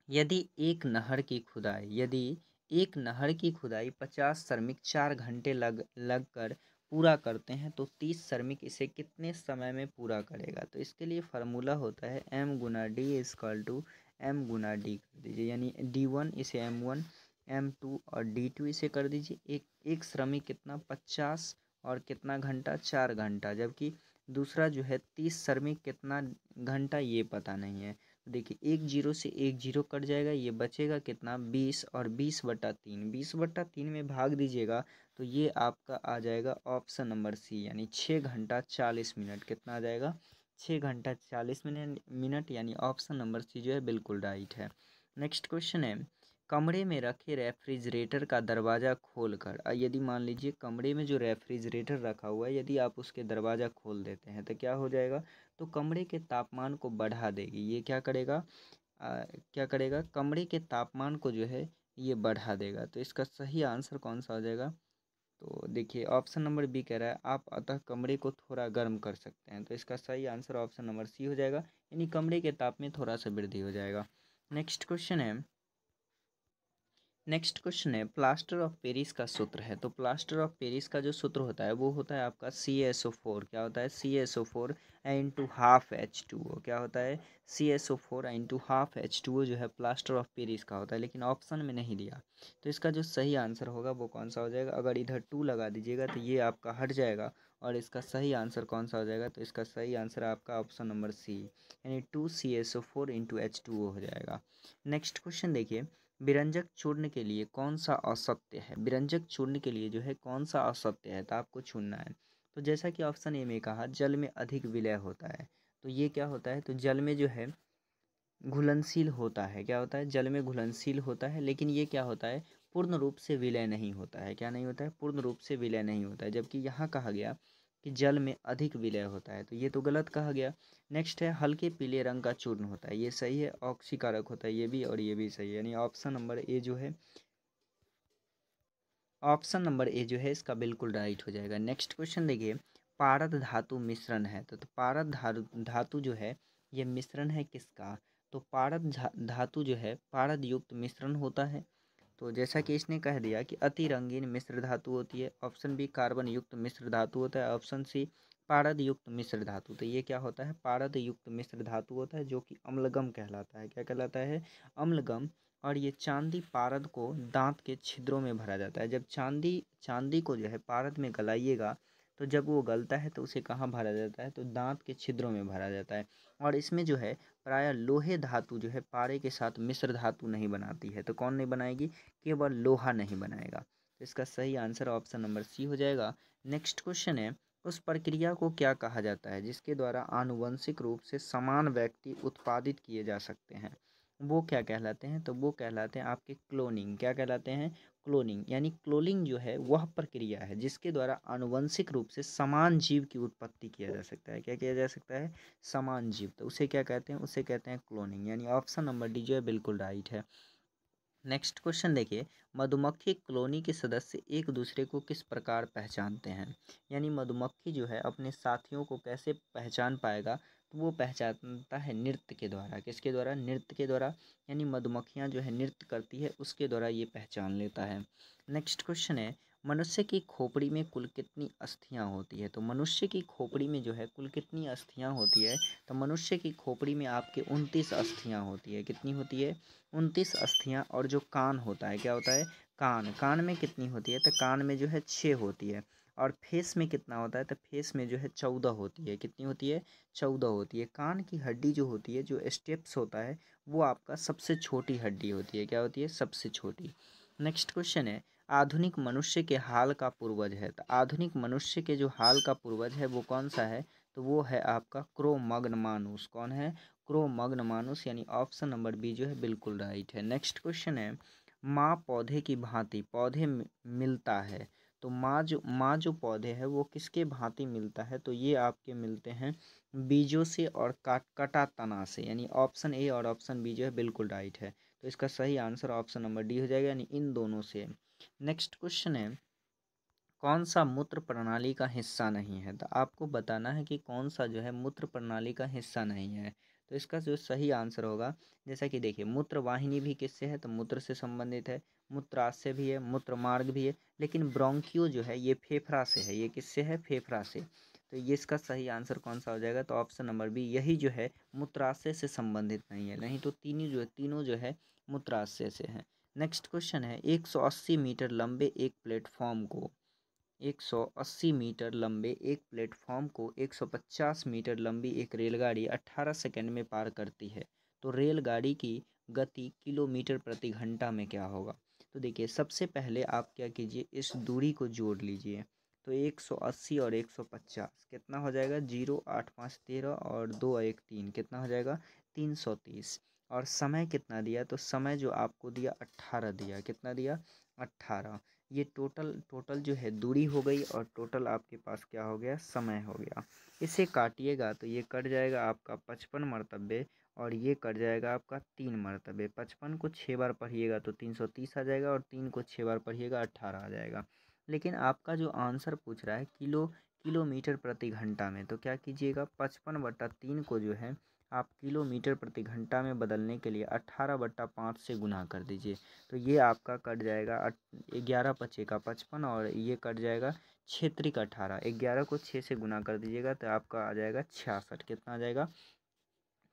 यदि एक नहर की खुदाई, यदि एक नहर की खुदाई 50 श्रमिक 4 घंटे लगकर पूरा करते हैं तो 30 श्रमिक इसे कितने समय में पूरा करेगा? तो इसके लिए फार्मूला होता है m गुना डी इजकल टू m गुना डी कर दीजिए, यानी D1 इसे M1, M2 और D2 इसे कर दीजिए। एक श्रमिक कितना? 50 और कितना घंटा? 4 घंटा। जबकि दूसरा जो है 30 श्रमिक कितना घंटा ये पता नहीं है। देखिए एक जीरो से एक जीरो कट जाएगा, ये बचेगा कितना? 20 और 20/3, 20/3 में भाग दीजिएगा तो ये आपका आ जाएगा ऑप्शन नंबर सी, यानी 6 घंटा 40 मिनट। कितना आ जाएगा? 6 घंटा 40 मिनट, यानी ऑप्शन नंबर सी जो है बिल्कुल राइट है। नेक्स्ट क्वेश्चन है, कमरे में रखे रेफ्रिजरेटर का दरवाज़ा खोलकर, यदि मान लीजिए कमरे में जो रेफ्रिजरेटर रखा हुआ है यदि आप उसके दरवाज़ा खोल देते हैं तो क्या हो जाएगा? तो कमरे के तापमान को बढ़ा देगी। ये क्या करेगा? क्या करेगा? कमरे के तापमान को जो है ये बढ़ा देगा। तो इसका सही आंसर कौन सा हो जाएगा? तो देखिए ऑप्शन नंबर बी कह रहा है आप अतः कमरे को थोड़ा गर्म कर सकते हैं। तो इसका सही आंसर ऑप्शन नंबर सी हो जाएगा, यानी कमरे के ताप में थोड़ा सा वृद्धि हो जाएगा। नेक्स्ट क्वेश्चन है, नेक्स्ट क्वेश्चन है प्लास्टर ऑफ पेरिस का सूत्र है। तो प्लास्टर ऑफ पेरिस का जो सूत्र होता है वो होता है आपका CaSO4। क्या होता है? CaSO4 into half H2O। क्या होता है? CaSO4 इंटू हाफ H2O जो है प्लास्टर ऑफ पेरिस का होता है, लेकिन ऑप्शन में नहीं दिया। तो इसका जो सही आंसर होगा वो कौन सा हो जाएगा? अगर इधर 2 लगा दीजिएगा तो ये आपका हट जाएगा और इसका सही आंसर कौन सा हो जाएगा? तो इसका सही आंसर आपका ऑप्शन नंबर सी, यानी 2 CaSO4 इंटू H2O हो जाएगा। नेक्स्ट क्वेश्चन देखिए, विरंजक चूर्ण के लिए कौन सा असत्य है? विरंजक चूर्ण के लिए जो है कौन सा असत्य है? तो आपको चुनना है। तो जैसा कि ऑप्शन ए में कहा जल में अधिक विलय होता है, तो ये क्या होता है? तो जल में जो है घुलनशील होता है। क्या होता है? जल में घुलनशील होता है, लेकिन ये क्या होता है? पूर्ण रूप से विलय नहीं होता है। क्या नहीं होता है? पूर्ण रूप से विलय नहीं होता है। जबकि यहाँ कहा गया कि जल में अधिक विलय होता है, तो ये तो गलत कहा गया। नेक्स्ट है हल्के पीले रंग का चूर्ण होता है, ये सही है। ऑक्सीकारक होता है, ये भी, और ये भी सही है, यानी ऑप्शन नंबर ए जो है, ऑप्शन नंबर ए जो है इसका बिल्कुल राइट हो जाएगा। नेक्स्ट क्वेश्चन देखिए, पारद धातु मिश्रण है। तो पारद धातु जो है ये मिश्रण है किसका? तो पारद धातु जो है पारद युक्त मिश्रण होता है। तो जैसा कि इसने कह दिया कि अति रंगीन मिश्र धातु होती है। ऑप्शन बी कार्बन युक्त मिश्र धातु होता है। ऑप्शन सी पारद युक्त मिश्र धातु। तो ये क्या होता है? पारद युक्त मिश्र धातु होता है, जो कि अम्लगम कहलाता है। क्या कहलाता है? अम्लगम। और ये चांदी पारद को दांत के छिद्रों में भरा जाता है। जब चांदी को जो है पारद में गलाइएगा तो जब वो गलता है तो उसे कहाँ भरा जाता है? तो दांत के छिद्रों में भरा जाता है। और इसमें जो है प्रायः लोहे धातु जो है पारे के साथ मिश्र धातु नहीं बनाती है। तो कौन नहीं बनाएगी? केवल लोहा नहीं बनाएगा। तो इसका सही आंसर ऑप्शन नंबर सी हो जाएगा। नेक्स्ट क्वेश्चन है, उस प्रक्रिया को क्या कहा जाता है जिसके द्वारा आनुवंशिक रूप से समान व्यक्ति उत्पादित किए जा सकते हैं? वो क्या कहलाते हैं? तो वो कहलाते हैं आपके क्लोनिंग। क्या कहलाते हैं? क्लोनिंग। यानी क्लोनिंग जो है वह प्रक्रिया है जिसके द्वारा आनुवंशिक रूप से समान जीव की उत्पत्ति किया जा सकता है। क्या किया जा सकता है? समान जीव। तो उसे क्या कहते हैं? उसे कहते हैं क्लोनिंग, यानी ऑप्शन नंबर डी जो है बिल्कुल राइट है। नेक्स्ट क्वेश्चन देखिए, मधुमक्खी कॉलोनी के सदस्य एक दूसरे को किस प्रकार पहचानते हैं? यानी मधुमक्खी जो है अपने साथियों को कैसे पहचान पाएगा? तो वो पहचानता है नृत्य के द्वारा। किसके द्वारा? नृत्य के द्वारा। यानी मधुमक्खियाँ जो है नृत्य करती है उसके द्वारा ये पहचान लेता है। नेक्स्ट क्वेश्चन है, मनुष्य की खोपड़ी में कुल कितनी अस्थियाँ होती है? तो मनुष्य की खोपड़ी में जो है कुल कितनी अस्थियाँ होती है? तो मनुष्य की खोपड़ी में आपके 29 अस्थियाँ होती है। कितनी होती है? 29 अस्थियाँ। और जो कान होता है, क्या होता है? कान में कितनी होती है? तो कान में जो है 6 होती है। और फेस में कितना होता है? तो फेस में जो है 14 होती है। कितनी होती है? 14 होती है। कान की हड्डी जो होती है, जो स्टेप्स होता है, वो आपका सबसे छोटी हड्डी होती है। क्या होती है? सबसे छोटी। नेक्स्ट क्वेश्चन है, आधुनिक मनुष्य के हाल का पूर्वज है। तो आधुनिक मनुष्य के जो हाल का पूर्वज है वो कौन सा है? तो वो है आपका क्रो मगन मानुस। कौन है? क्रो मग्न मानुस, यानी ऑप्शन नंबर बी जो है बिल्कुल राइट है। नेक्स्ट क्वेश्चन है, माँ पौधे की भांति पौधे मिलता है। तो माँ जो पौधे है वो किसके भांति मिलता है, तो ये आपके मिलते हैं बीजों से और कटा तना से, यानी ऑप्शन ए और ऑप्शन बी जो है बिल्कुल राइट है। तो इसका सही आंसर ऑप्शन नंबर डी हो जाएगा, यानी इन दोनों से। नेक्स्ट क्वेश्चन है, कौन सा मूत्र प्रणाली का हिस्सा नहीं है। तो आपको बताना है कि कौन सा जो है मूत्र प्रणाली का हिस्सा नहीं है। तो इसका जो सही आंसर होगा, जैसा कि देखिए मूत्र वाहिनी भी किससे है, तो मूत्र से संबंधित है, मूत्राशय भी है, मूत्र मार्ग भी है, लेकिन ब्रोंकियो जो है ये फेफड़ा से है। ये किससे है, फेफड़ा से। तो ये इसका सही आंसर कौन सा हो जाएगा, तो ऑप्शन नंबर बी, यही जो है मूत्राशय से संबंधित नहीं है, नहीं तो तीनों जो है मूत्राशय से है। नेक्स्ट क्वेश्चन है, 180 मीटर लंबे एक प्लेटफॉर्म को 180 मीटर लंबे एक प्लेटफॉर्म को 150 मीटर लंबी एक रेलगाड़ी 18 सेकंड में पार करती है। तो रेलगाड़ी की गति किलोमीटर प्रति घंटा में क्या होगा। तो देखिए सबसे पहले आप क्या कीजिए, इस दूरी को जोड़ लीजिए। तो 180 और 150 कितना हो जाएगा, 0 8 5 13 और 2 1 3 कितना हो जाएगा, 330। और समय कितना दिया, तो समय जो आपको दिया 18 दिया, कितना दिया, 18। ये टोटल जो है दूरी हो गई और टोटल आपके पास क्या हो गया, समय हो गया। इसे काटिएगा तो ये कट जाएगा आपका 55 मरतबे और ये कट जाएगा आपका 3 मरतबे। 55 को 6 बार पढ़िएगा तो 330 आ जाएगा और 3 को 6 बार पढ़िएगा 18 आ जाएगा। लेकिन आपका जो आंसर पूछ रहा है किलोमीटर प्रति घंटा में, तो क्या कीजिएगा, 55/3 को जो है आप किलोमीटर प्रति घंटा में बदलने के लिए 18/5 से गुना कर दीजिए। तो ये आपका कट जाएगा 11 पचे का 55 और ये कट जाएगा क्षेत्रिक 18। 11 को 6 से गुना कर दीजिएगा तो आपका आ जाएगा 66। कितना आ जाएगा,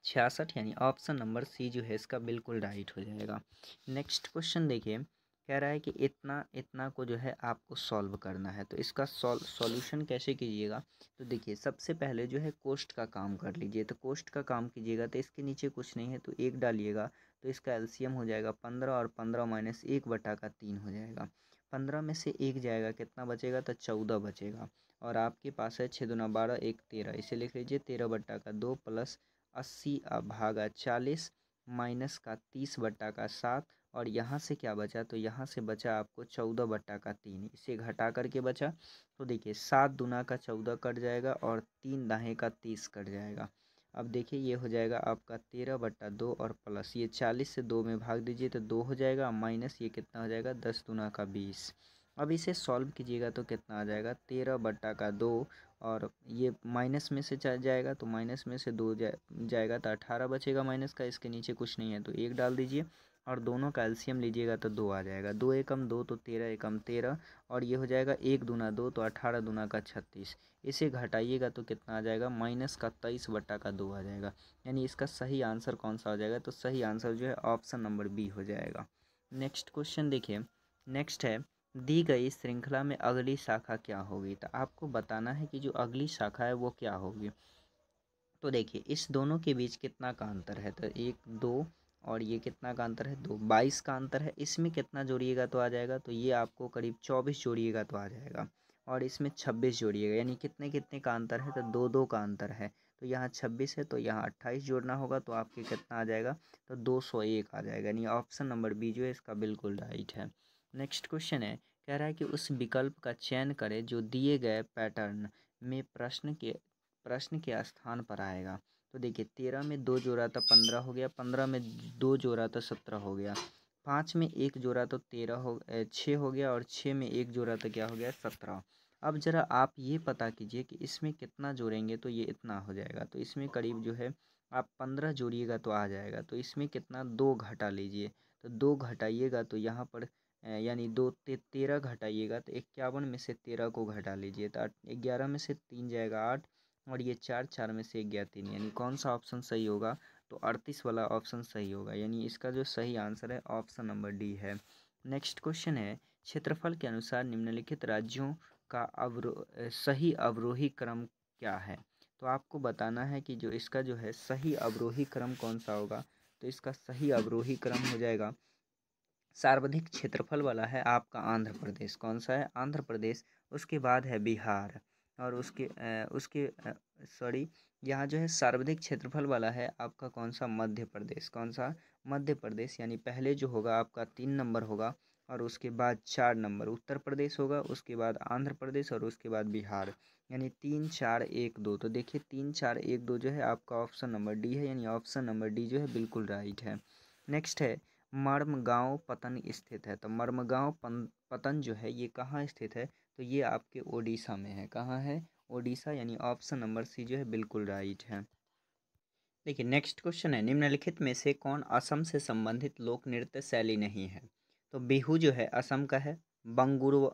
66, यानी ऑप्शन नंबर सी जो है इसका बिल्कुल राइट हो जाएगा। नेक्स्ट क्वेश्चन देखिए, कह रहा है कि इतना इतना को जो है आपको सॉल्व करना है। तो इसका सॉल्यूशन कैसे कीजिएगा, तो देखिए सबसे पहले जो है कोष्ट का काम कर लीजिए। तो कोष्ट का काम कीजिएगा तो इसके नीचे कुछ नहीं है तो 1 डालिएगा, तो इसका एलसीएम हो जाएगा 15 और 15 माइनस 1/3 हो जाएगा। 15 में से 1 जाएगा, कितना बचेगा, तो 14 बचेगा। और आपके पास है 6 दूना 12 1 13, इसे लिख लीजिए 13/2 प्लस 80/40 माइनस का 30/7। और यहाँ से क्या बचा, तो यहाँ से बचा आपको 14/3, इसे घटा करके बचा। तो देखिए 7 दूना का 14 कट जाएगा और 3 दाहें का 30 कट जाएगा। अब देखिए ये हो जाएगा आपका 13/2 और प्लस ये 40 से 2 में भाग दीजिए तो 2 हो जाएगा, माइनस ये कितना हो जाएगा, 10 दूना का 20। अब इसे सॉल्व कीजिएगा तो कितना आ जाएगा, 13/2 और ये माइनस में से जाएगा तो माइनस में से 2 जाएगा तो 18 बचेगा माइनस का, इसके नीचे कुछ नहीं है तो 1 डाल दीजिए और दोनों का एलसीएम लीजिएगा तो 2 आ जाएगा। 2 एकम 2 तो 13 एकम 13 और ये हो जाएगा 1 दूना 2 तो 18 दूना का 36। इसे घटाइएगा तो कितना आ जाएगा, माइनस का 23/2 आ जाएगा। यानी इसका सही आंसर कौन सा हो जाएगा, तो सही आंसर जो है ऑप्शन नंबर बी हो जाएगा। नेक्स्ट क्वेश्चन देखिए, नेक्स्ट है, दी गई श्रृंखला में अगली शाखा क्या होगी। तो आपको बताना है कि जो अगली शाखा है वो क्या होगी। तो देखिए इस दोनों के बीच कितना का अंतर है, तो 1 2 और ये कितना का अंतर है, 2, 22 का अंतर है। इसमें कितना जोड़िएगा तो आ जाएगा, तो ये आपको करीब 24 जोड़िएगा तो आ जाएगा और इसमें 26 जोड़िएगा, यानी कितने कितने का अंतर है, तो 2 2 का अंतर है। तो यहाँ 26 है तो यहाँ 28 जोड़ना होगा तो आपके कितना आ जाएगा, तो 201 आ जाएगा, यानी ऑप्शन नंबर बी जो है इसका बिल्कुल राइट है। नेक्स्ट क्वेश्चन है, कह रहा है कि उस विकल्प का चयन करें जो दिए गए पैटर्न में प्रश्न के स्थान पर आएगा। तो देखिए 13 में 2 जोड़ा तो 15 हो गया, 15 में 2 जोड़ा तो 17 हो गया, 5 में 1 जोड़ा तो 6 हो गया और 6 में 1 जोड़ा तो क्या हो गया, 17। अब ज़रा आप ये पता कीजिए कि इसमें कितना जोड़ेंगे तो ये इतना हो जाएगा। तो इसमें करीब जो है आप 15 जोड़िएगा तो आ जाएगा। तो इसमें कितना, 2 घटा लीजिए, तो 2 घटाइएगा तो यहाँ पर यानी 13 घटाइएगा तो 51 में से 13 को घटा लीजिए तो 11 में से 3 जाएगा 8 और ये 4 4 में से 1 गया 3, यानी कौन सा ऑप्शन सही होगा, तो 38 वाला ऑप्शन सही होगा। यानी इसका जो सही आंसर है ऑप्शन नंबर डी है। नेक्स्ट क्वेश्चन है, क्षेत्रफल के अनुसार निम्नलिखित राज्यों का सही अवरोही क्रम क्या है। तो आपको बताना है कि जो इसका जो है सही अवरोही क्रम कौन सा होगा। तो इसका सही अवरोही क्रम हो जाएगा, सर्वाधिक क्षेत्रफल वाला है आपका आंध्र प्रदेश। कौन सा है, आंध्र प्रदेश। उसके बाद है बिहार, और उसके सॉरी, यहाँ जो है सर्वाधिक क्षेत्रफल वाला है आपका कौन सा, मध्य प्रदेश। कौन सा, मध्य प्रदेश। यानी पहले जो होगा आपका 3 नंबर होगा और उसके बाद 4 नंबर उत्तर प्रदेश होगा, उसके बाद आंध्र प्रदेश और उसके बाद बिहार। यानी 3 4 1 2। तो देखिए 3 4 1 2 जो है आपका ऑप्शन नंबर डी है, यानी ऑप्शन नंबर डी जो है बिल्कुल राइट है। नेक्स्ट है मर्मगांव पतन स्थित है। तो मर्मगांव पतन जो है ये कहाँ स्थित है, तो ये आपके ओडिशा में है। कहाँ है, ओडिशा। यानी ऑप्शन नंबर सी जो है बिल्कुल राइट है। देखिए नेक्स्ट क्वेश्चन है, निम्नलिखित में से कौन असम से संबंधित लोक नृत्य शैली नहीं है। तो बिहू जो है असम का है, बंगुरु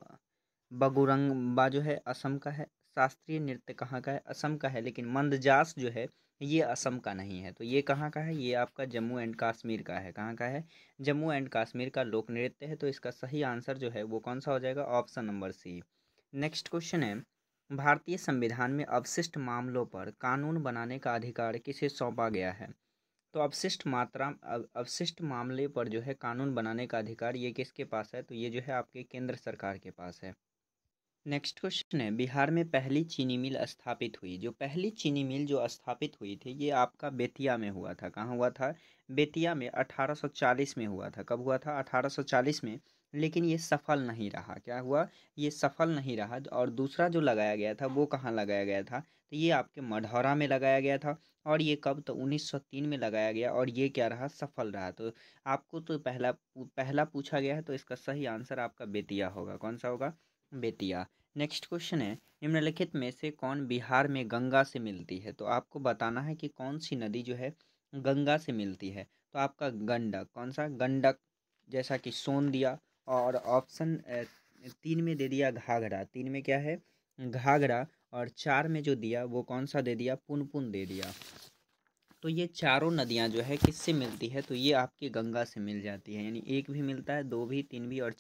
बगुरंगबा जो है असम का है, शास्त्रीय नृत्य कहाँ का है, असम का है, लेकिन मंदजास जो है ये असम का नहीं है। तो ये कहाँ का है, ये आपका जम्मू एंड कश्मीर का है। कहाँ का है, जम्मू एंड कश्मीर का लोक नृत्य है। तो इसका सही आंसर जो है वो कौन सा हो जाएगा, option number C. Next question है, भारतीय संविधान में अवशिष्ट मामलों पर कानून बनाने का अधिकार किसे सौंपा गया है। तो अवशिष्ट मामले पर जो है कानून बनाने का अधिकार ये किसके पास है, तो ये जो है आपके केंद्र सरकार के पास है। नेक्स्ट क्वेश्चन है, बिहार में पहली चीनी मिल स्थापित हुई। जो पहली चीनी मिल जो स्थापित हुई थी ये आपका बेतिया में हुआ था। कहाँ हुआ था, बेतिया में 1840 में हुआ था। कब हुआ था, 1840 में। लेकिन ये सफल नहीं रहा। क्या हुआ, ये सफल नहीं रहा। और दूसरा जो लगाया गया था वो कहाँ लगाया गया था, तो ये आपके मढ़ौरा में लगाया गया था। और ये कब, तो 1903 में लगाया गया और ये क्या रहा, सफल रहा। तो आपको तो पहला पूछा गया है, तो इसका सही आंसर आपका बेतिया होगा। कौन सा होगा, बेतिया। नेक्स्ट क्वेश्चन है, निम्नलिखित में से कौन बिहार में गंगा से मिलती है। तो आपको बताना है कि कौन सी नदी जो है गंगा से मिलती है। तो आपका गंडक। कौन सा, गंडक। जैसा कि सोन दिया। और ऑप्शन 3 में दे दिया घाघरा। 3 में क्या है, घाघरा। और 4 में जो दिया वो कौन सा दे दिया, पुनपुन दे दिया। तो ये चारों नदियाँ जो है किससे मिलती है, तो ये आपकी गंगा से मिल जाती है। यानी एक भी मिलता है, दो भी, तीन भी और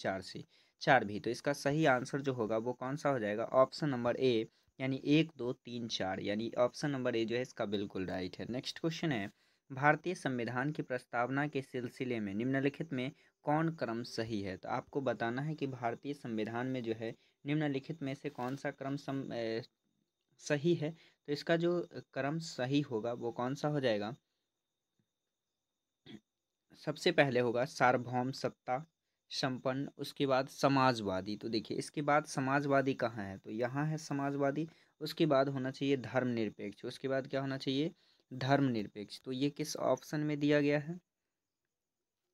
चार भी। तो इसका सही आंसर जो होगा वो कौन सा हो जाएगा, ऑप्शन नंबर ए। यानी 1 2 3 4, यानी ऑप्शन नंबर ए जो है इसका बिल्कुल राइट है। नेक्स्ट क्वेश्चन है, भारतीय संविधान की प्रस्तावना के सिलसिले में निम्नलिखित में कौन क्रम सही है। तो आपको बताना है कि भारतीय संविधान में जो है निम्नलिखित में से कौन सा क्रम सही है। तो इसका जो क्रम सही होगा वो कौन सा हो जाएगा, सबसे पहले होगा सार्वभौम सत्ता संपन्न, उसके बाद समाजवादी। तो देखिए इसके बाद समाजवादी कहाँ है, तो यहाँ है समाजवादी। उसके बाद होना चाहिए धर्मनिरपेक्ष। उसके बाद क्या होना चाहिए, धर्मनिरपेक्ष। तो ये किस ऑप्शन में दिया गया है,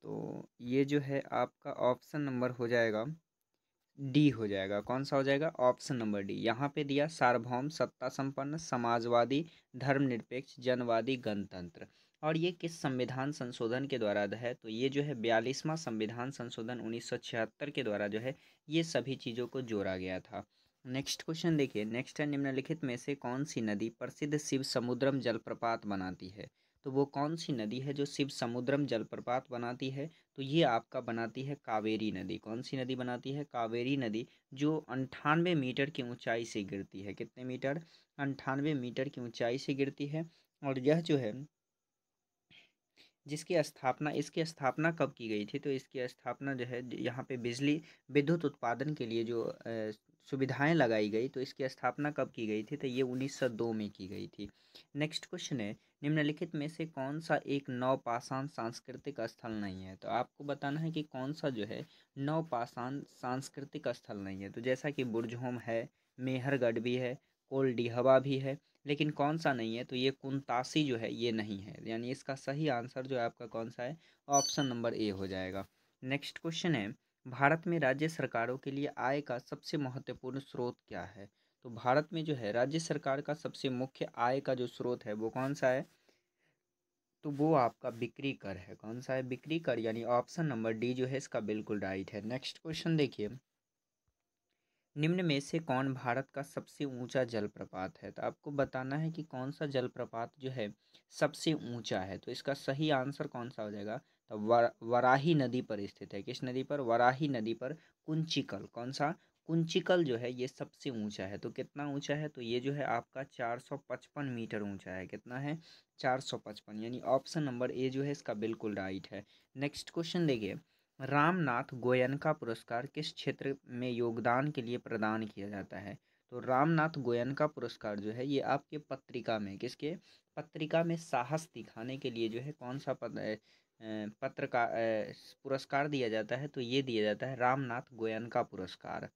तो ये जो है आपका ऑप्शन नंबर हो जाएगा डी हो जाएगा। कौन सा हो जाएगा, ऑप्शन नंबर डी। यहाँ पे दिया सार्वभौम सत्ता संपन्न, समाजवादी, धर्मनिरपेक्ष, जनवादी, गणतंत्र। और ये किस संविधान संशोधन के द्वारा है, तो ये जो है 42वां संविधान संशोधन 1976 के द्वारा जो है ये सभी चीज़ों को जोड़ा गया था। नेक्स्ट क्वेश्चन देखिए, नेक्स्ट है, निम्नलिखित में से कौन सी नदी प्रसिद्ध शिव समुद्रम जलप्रपात बनाती है। तो वो कौन सी नदी है जो शिव समुद्रम जलप्रपात बनाती है, तो ये आपका बनाती है कावेरी नदी। कौन सी नदी बनाती है, कावेरी नदी, जो 98 मीटर की ऊंचाई से गिरती है। कितने मीटर, 98 मीटर की ऊंचाई से गिरती है। और यह जो है इसकी स्थापना कब की गई थी, तो इसकी स्थापना जो है यहाँ पे विद्युत उत्पादन के लिए जो सुविधाएं लगाई गई, तो इसकी स्थापना कब की गई थी, तो ये 1902 में की गई थी। नेक्स्ट क्वेश्चन है, निम्नलिखित में से कौन सा एक नवपाषाण सांस्कृतिक स्थल नहीं है। तो आपको बताना है कि कौन सा जो है नवपाषाण सांस्कृतिक स्थल नहीं है। तो जैसा कि बुर्जहोम है, मेहरगढ़ भी है, कोल्डिहवा भी है, लेकिन कौन सा नहीं है, तो ये कुंतासी जो है ये नहीं है। यानी इसका सही आंसर जो है आपका कौन सा है, ऑप्शन नंबर ए हो जाएगा। नेक्स्ट क्वेश्चन है, भारत में राज्य सरकारों के लिए आय का सबसे महत्वपूर्ण स्रोत क्या है। तो भारत में जो है राज्य सरकार का सबसे मुख्य आय का जो स्रोत है वो कौन सा है, तो वो आपका बिक्री कर है। कौन सा है, बिक्री कर। यानी ऑप्शन नंबर डी जो है इसका बिल्कुल राइट है। नेक्स्ट क्वेश्चन देखिए, निम्न में से कौन भारत का सबसे ऊंचा जलप्रपात है। तो आपको बताना है कि कौन सा जलप्रपात जो है सबसे ऊंचा है। तो इसका सही आंसर कौन सा हो जाएगा, तो वराही नदी पर स्थित है। किस नदी पर, वराही नदी पर कुंचिकल। कौन सा, कुंचिकल जो है ये सबसे ऊंचा है। तो कितना ऊंचा है, तो ये जो है आपका 455 मीटर ऊंचा है। कितना है, 455। यानी ऑप्शन नंबर ए जो है इसका बिल्कुल राइट है। नेक्स्ट क्वेश्चन देखिए, रामनाथ गोयनका पुरस्कार किस क्षेत्र में योगदान के लिए प्रदान किया जाता है। तो रामनाथ गोयनका पुरस्कार जो है ये आपके पत्रिका में, किसके पत्रिका में साहस दिखाने के लिए जो है कौन सा पत्र का पुरस्कार दिया जाता है, तो ये दिया जाता है रामनाथ गोयनका पुरस्कार।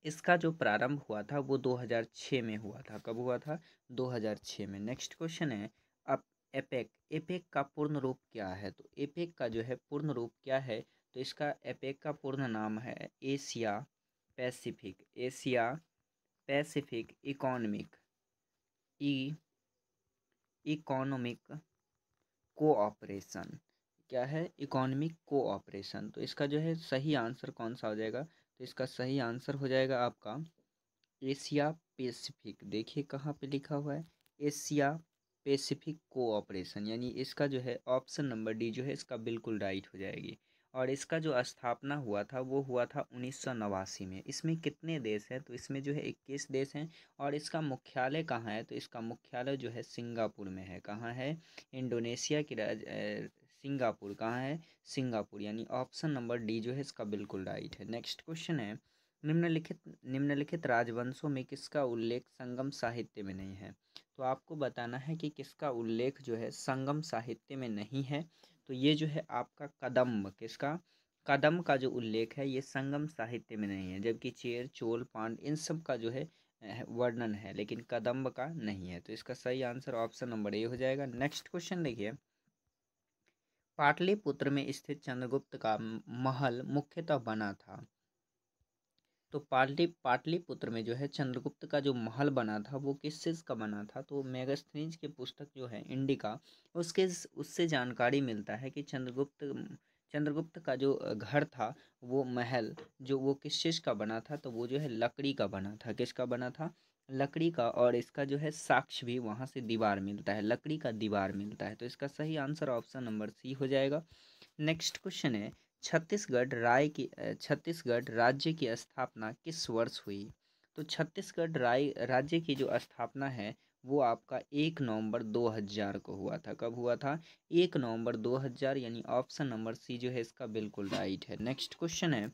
इसका जो प्रारंभ हुआ था वो 2006 में हुआ था। कब हुआ था? 2006 में। नेक्स्ट क्वेश्चन है अब एपेक, एपेक का पूर्ण रूप क्या है? तो एपेक का जो है पूर्ण रूप क्या है? तो इसका एपेक का पूर्ण नाम है Asia Pacific, Asia Pacific economic economic cooperation. क्या है? Economic cooperation. तो इसका जो है सही आंसर कौन सा हो जाएगा? तो इसका सही आंसर हो जाएगा आपका एशिया पैसिफिक। देखिए कहाँ पे लिखा हुआ है, एशिया पैसिफिक कोऑपरेशन, यानी इसका जो है ऑप्शन नंबर डी जो है इसका बिल्कुल राइट हो जाएगी। और इसका जो स्थापना हुआ था वो हुआ था 1989 में। इसमें कितने देश हैं? तो इसमें जो है 21 देश हैं। और इसका मुख्यालय कहाँ है? तो इसका मुख्यालय जो है सिंगापुर में है। कहाँ है? इंडोनेशिया की सिंगापुर। कहाँ है? सिंगापुर, यानी ऑप्शन नंबर डी जो है इसका बिल्कुल राइट है। नेक्स्ट क्वेश्चन है निम्नलिखित राजवंशों में किसका उल्लेख संगम साहित्य में नहीं है? तो आपको बताना है कि किसका उल्लेख जो है संगम साहित्य में नहीं है। तो ये जो है आपका कदम्ब, किसका? कदम्ब का जो उल्लेख है ये संगम साहित्य में नहीं है, जबकि चेर चोल पांड इन सब का जो है वर्णन है, लेकिन कदम्ब का नहीं है। तो इसका सही आंसर ऑप्शन नंबर ए हो जाएगा। नेक्स्ट क्वेश्चन देखिए, पाटलिपुत्र में स्थित चंद्रगुप्त का महल मुख्यतः बना था। तो पाटलिपुत्र में जो है चंद्रगुप्त का जो महल बना था वो किस चीज़ का बना था? तो मेगास्थनीज की पुस्तक जो है इंडिका, उससे जानकारी मिलता है कि चंद्रगुप्त का जो घर था, वो महल जो वो किस चीज़ का बना था? तो वो जो है लकड़ी का बना था। किसका बना था? लकड़ी का। और इसका जो है साक्ष्य भी वहाँ से दीवार मिलता है, लकड़ी का दीवार मिलता है। तो इसका सही आंसर ऑप्शन नंबर सी हो जाएगा। नेक्स्ट क्वेश्चन है छत्तीसगढ़ राज्य की स्थापना किस वर्ष हुई? तो छत्तीसगढ़ राज्य की जो स्थापना है वो आपका 1 नवंबर 2000 को हुआ था। कब हुआ था? 1 नवंबर 2000, यानी ऑप्शन नंबर सी जो है इसका बिल्कुल राइट है। नेक्स्ट क्वेश्चन है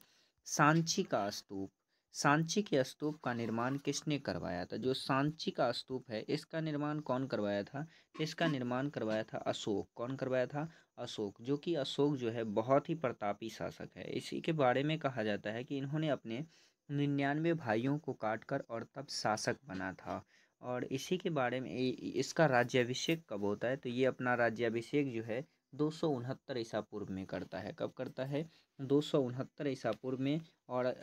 सांची का स्तूप, सांची के स्तूप का निर्माण किसने करवाया था? जो सांची का स्तूप है इसका निर्माण कौन करवाया था? इसका निर्माण करवाया था अशोक। कौन करवाया था? अशोक। जो कि अशोक जो है बहुत ही प्रतापी शासक है। इसी के बारे में कहा जाता है कि इन्होंने अपने 99 भाइयों को काटकर और तब शासक बना था। और इसी के बारे में इसका राज्याभिषेक कब होता है? तो ये अपना राज्याभिषेक जो है 269 ईसा पूर्व में करता है। कब करता है? 269 ईसा पूर्व में। और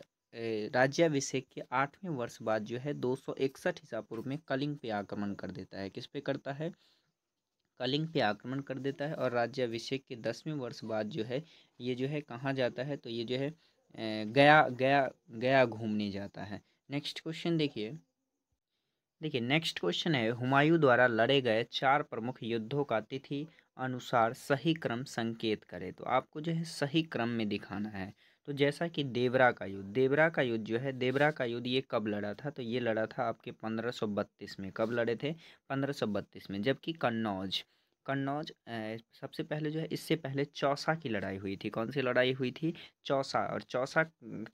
राज्याभिषेक के 8वें वर्ष बाद जो है 261 ईसा पूर्व में कलिंग पे आक्रमण कर देता है। किस पे करता है? कलिंग पे आक्रमण कर देता है। और राज्याभिषेक के 10वें वर्ष बाद जो है ये जो है कहाँ जाता है? तो ये जो है गया गया गया घूमने जाता है। नेक्स्ट क्वेश्चन देखिए नेक्स्ट क्वेश्चन है हुमायूं द्वारा लड़े गए 4 प्रमुख युद्धों का तिथि अनुसार सही क्रम संकेत करें। तो आपको जो है सही क्रम में दिखाना है। तो जैसा कि देवरा का युद्ध जो है, देवरा का युद्ध ये कब लड़ा था? तो ये लड़ा था आपके 1532 में। कब लड़े थे? 1532 में। जबकि कन्नौज कन्नौज सबसे पहले जो है, इससे पहले चौसा की लड़ाई हुई थी। कौन सी लड़ाई हुई थी? चौसा। और चौसा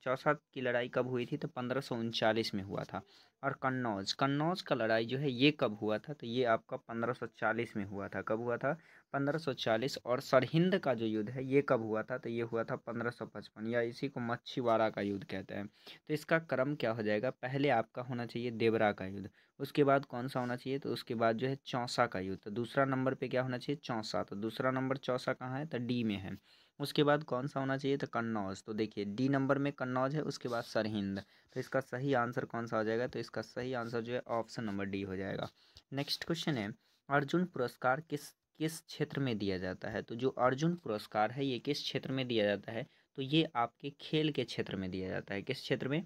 चौसा की लड़ाई कब हुई थी? तो 1539 में हुआ था। और कन्नौज कन्नौज का लड़ाई जो है ये कब हुआ था? तो ये आपका 1540 में हुआ था। कब हुआ था? 1540। और सरहिंद का जो युद्ध है ये कब हुआ था? तो ये हुआ था 1555, या इसी को मच्छीवाड़ा का युद्ध कहते हैं। तो इसका क्रम क्या हो जाएगा? पहले आपका होना चाहिए देवरा का युद्ध, उसके बाद कौन सा होना चाहिए? तो उसके बाद जो है चौसा का युद्ध। तो दूसरा नंबर पे क्या होना चाहिए? चौसा। तो दूसरा नंबर चौसा कहाँ है? तो डी में है। उसके बाद कौन सा होना चाहिए? तो कन्नौज। तो देखिए डी नंबर में कन्नौज है, उसके बाद सरहिंद। तो इसका सही आंसर कौन सा हो जाएगा? तो इसका सही आंसर जो है ऑप्शन नंबर डी हो जाएगा। नेक्स्ट क्वेश्चन है अर्जुन पुरस्कार किस किस क्षेत्र में दिया जाता है? तो जो अर्जुन पुरस्कार है ये किस क्षेत्र में दिया जाता है? तो ये आपके खेल के क्षेत्र में दिया जाता है। किस क्षेत्र में?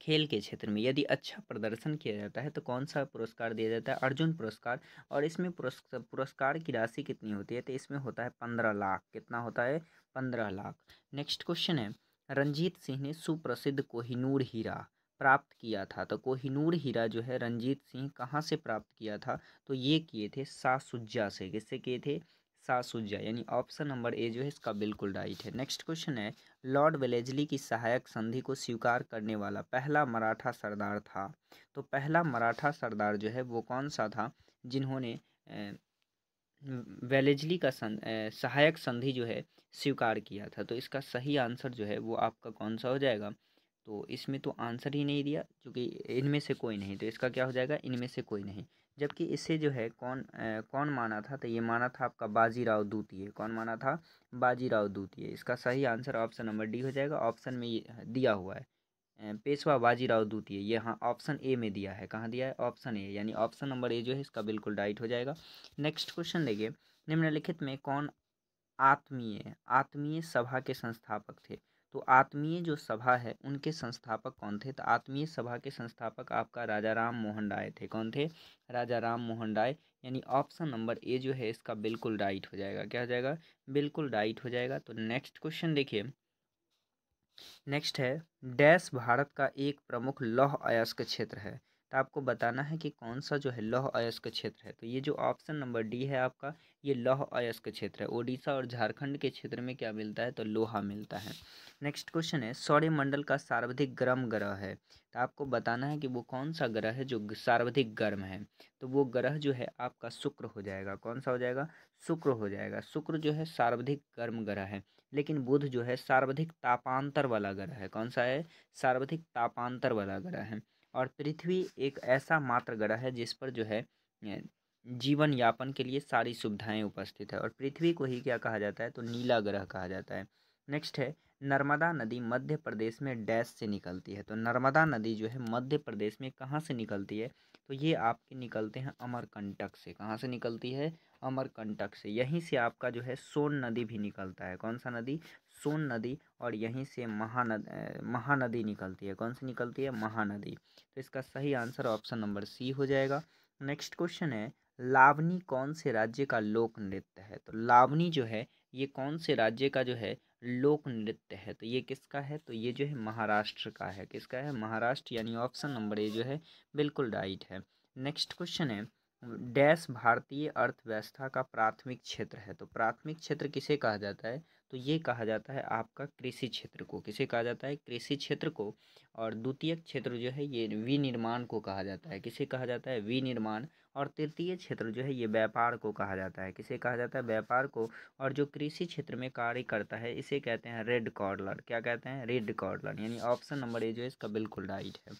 खेल के क्षेत्र में। यदि अच्छा प्रदर्शन किया जाता है तो कौन सा पुरस्कार दिया जाता है? अर्जुन पुरस्कार। और इसमें पुरस्कार की राशि कितनी होती है? तो इसमें होता है 15 लाख। कितना होता है? 15 लाख। नेक्स्ट क्वेश्चन है रंजीत सिंह ने सुप्रसिद्ध कोहिनूर हीरा प्राप्त किया था। तो कोहिनूर हीरा जो है रंजीत सिंह कहाँ से प्राप्त किया था? तो ये किए थे सासुज्जा से। किससे किए थे? सासुजा, यानी ऑप्शन नंबर ए जो है इसका बिल्कुल राइट है। नेक्स्ट क्वेश्चन है, लॉर्ड वेलेस्ली की सहायक संधि को स्वीकार करने वाला पहला मराठा सरदार था। तो पहला मराठा सरदार जो है वो कौन सा था जिन्होंने वेलेस्ली का सहायक संधि जो है स्वीकार किया था। तो इसका सही आंसर जो है वो आपका कौन सा हो जाएगा, तो इसमें तो आंसर ही नहीं दिया क्योंकि इनमें से कोई नहीं, तो इसका क्या हो जाएगा, इनमें से कोई नहीं। जबकि इसे जो है कौन माना था, तो ये माना था आपका बाजीराव द्वितीय। कौन माना था, बाजीराव द्वितीय। इसका सही आंसर ऑप्शन नंबर डी हो जाएगा। ऑप्शन में ये दिया हुआ है पेशवा बाजीराव द्वितीय, ये हाँ ऑप्शन ए में दिया है। कहाँ दिया है, ऑप्शन ए, यानी ऑप्शन नंबर ए जो है इसका बिल्कुल राइट हो जाएगा। नेक्स्ट क्वेश्चन देखिए, निम्नलिखित में कौन आत्मीय आत्मीय सभा के संस्थापक थे। तो आत्मीय जो सभा है उनके संस्थापक कौन थे, तो आत्मीय सभा के संस्थापक आपका राजा राम मोहन राय थे। कौन थे, राजा राम मोहन राय, यानी ऑप्शन नंबर ए जो है इसका बिल्कुल राइट हो जाएगा। क्या हो जाएगा, बिल्कुल राइट हो जाएगा। तो नेक्स्ट क्वेश्चन देखिए, नेक्स्ट है, डैश भारत का एक प्रमुख लौह अयस्क क्षेत्र है। तो आपको बताना है कि कौन सा जो है लौह अयस्क क्षेत्र है। तो ये जो ऑप्शन नंबर डी है आपका, ये लौह अयस्क क्षेत्र है। ओडिशा और झारखंड के क्षेत्र में क्या मिलता है, तो लोहा मिलता है। नेक्स्ट क्वेश्चन है, सौरमंडल का सर्वाधिक गर्म ग्रह है। तो आपको बताना है कि वो कौन सा ग्रह है जो सर्वाधिक गर्म है। तो वो ग्रह जो है आपका शुक्र हो जाएगा। कौन सा हो जाएगा, शुक्र हो जाएगा। शुक्र जो है सर्वाधिक गर्म ग्रह है। लेकिन बुध जो है सर्वाधिक तापांतर वाला ग्रह है। कौन सा है, सर्वाधिक तापांतर वाला ग्रह है। और पृथ्वी एक ऐसा मात्र ग्रह है जिस पर जो है जीवन यापन के लिए सारी सुविधाएं उपस्थित है। और पृथ्वी को ही क्या कहा जाता है, तो नीला ग्रह कहा जाता है। नेक्स्ट है, नर्मदा नदी मध्य प्रदेश में डैश से निकलती है। तो नर्मदा नदी जो है मध्य प्रदेश में कहाँ से निकलती है, तो ये आपके निकलते हैं अमरकंटक से। कहाँ से निकलती है, अमरकंटक से। यहीं से आपका जो है सोन नदी भी निकलता है। कौन सा नदी, सोन नदी। और यहीं से महानदी निकलती है। कौन सी निकलती है, महानदी। तो इसका सही आंसर ऑप्शन नंबर सी हो जाएगा। नेक्स्ट क्वेश्चन है, लावनी कौन से राज्य का लोक नृत्य है। तो लावनी जो है ये कौन से राज्य का जो है लोक नृत्य है, तो ये किसका है, तो ये जो है महाराष्ट्र का है। किसका है, महाराष्ट्र, यानी ऑप्शन नंबर ए जो है बिल्कुल राइट है। नेक्स्ट क्वेश्चन है, डैश भारतीय अर्थव्यवस्था का प्राथमिक क्षेत्र है। तो प्राथमिक क्षेत्र किसे कहा जाता है, तो ये कहा जाता है आपका कृषि क्षेत्र को। किसे कहा जाता है, कृषि क्षेत्र को। और द्वितीय क्षेत्र जो है ये विनिर्माण को कहा जाता है। किसे कहा जाता है, विनिर्माण। और तृतीय क्षेत्र जो है ये व्यापार को कहा जाता है। किसे कहा जाता है, व्यापार को। और जो कृषि क्षेत्र में कार्य करता है इसे कहते हैं रेड कॉर्लर। क्या कहते हैं, रेड कॉर्लर, यानी ऑप्शन नंबर ए जो है इसका बिल्कुल राइट है।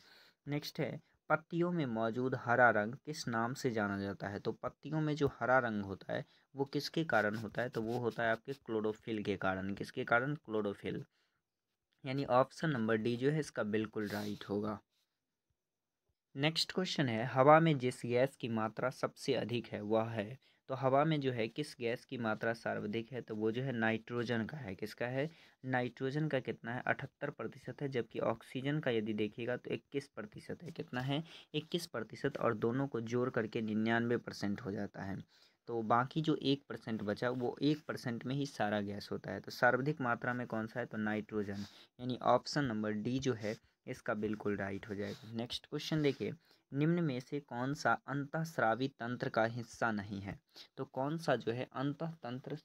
नेक्स्ट है, पत्तियों में मौजूद हरा रंग किस नाम से जाना जाता है। तो पत्तियों में जो हरा रंग होता है वो किसके कारण होता है, तो वो होता है आपके क्लोरोफिल के कारण। किसके कारण, क्लोरोफिल, यानी ऑप्शन नंबर डी जो है इसका बिल्कुल राइट होगा। नेक्स्ट क्वेश्चन है, हवा में जिस गैस की मात्रा सबसे अधिक है वह है। तो हवा में जो है किस गैस की मात्रा सर्वाधिक है, तो वो जो है नाइट्रोजन का है। किसका है, नाइट्रोजन का कितना है, 78% है। जबकि ऑक्सीजन का यदि देखिएगा तो 21% है। कितना है, 21%। और दोनों को जोड़ करके 99% हो जाता है। तो बाकी जो 1% बचा वो 1% में ही सारा गैस होता है। तो सर्वाधिक मात्रा में कौन सा है, तो नाइट्रोजन, यानी ऑप्शन नंबर डी जो है इसका बिल्कुल राइट हो जाएगा। नेक्स्ट क्वेश्चन देखिए, निम्न में से कौन सा अंतःस्रावी तंत्र का हिस्सा नहीं है। तो कौन सा जो है अंतःतंत्र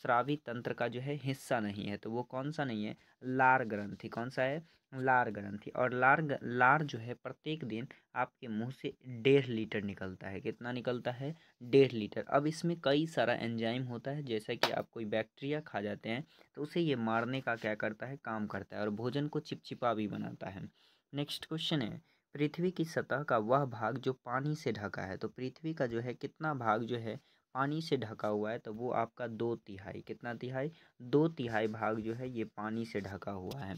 स्रावी तंत्र का जो है हिस्सा नहीं है, तो वो कौन सा नहीं है, लार ग्रंथि। कौन सा है, लार ग्रंथि। और लार जो है प्रत्येक दिन आपके मुंह से 1.5 लीटर निकलता है। कितना निकलता है, 1.5 लीटर। अब इसमें कई सारा एंजाइम होता है, जैसा कि आप कोई बैक्टीरिया खा जाते हैं तो उसे ये मारने का क्या करता है, काम करता है। और भोजन को चिपचिपा भी बनाता है। नेक्स्ट क्वेश्चन है, पृथ्वी की सतह का वह भाग जो पानी से ढका है। तो पृथ्वी का जो है कितना भाग जो है पानी से ढका हुआ है, तो वो आपका 2/3। कितना तिहाई, 2/3 भाग जो है ये पानी से ढका हुआ है।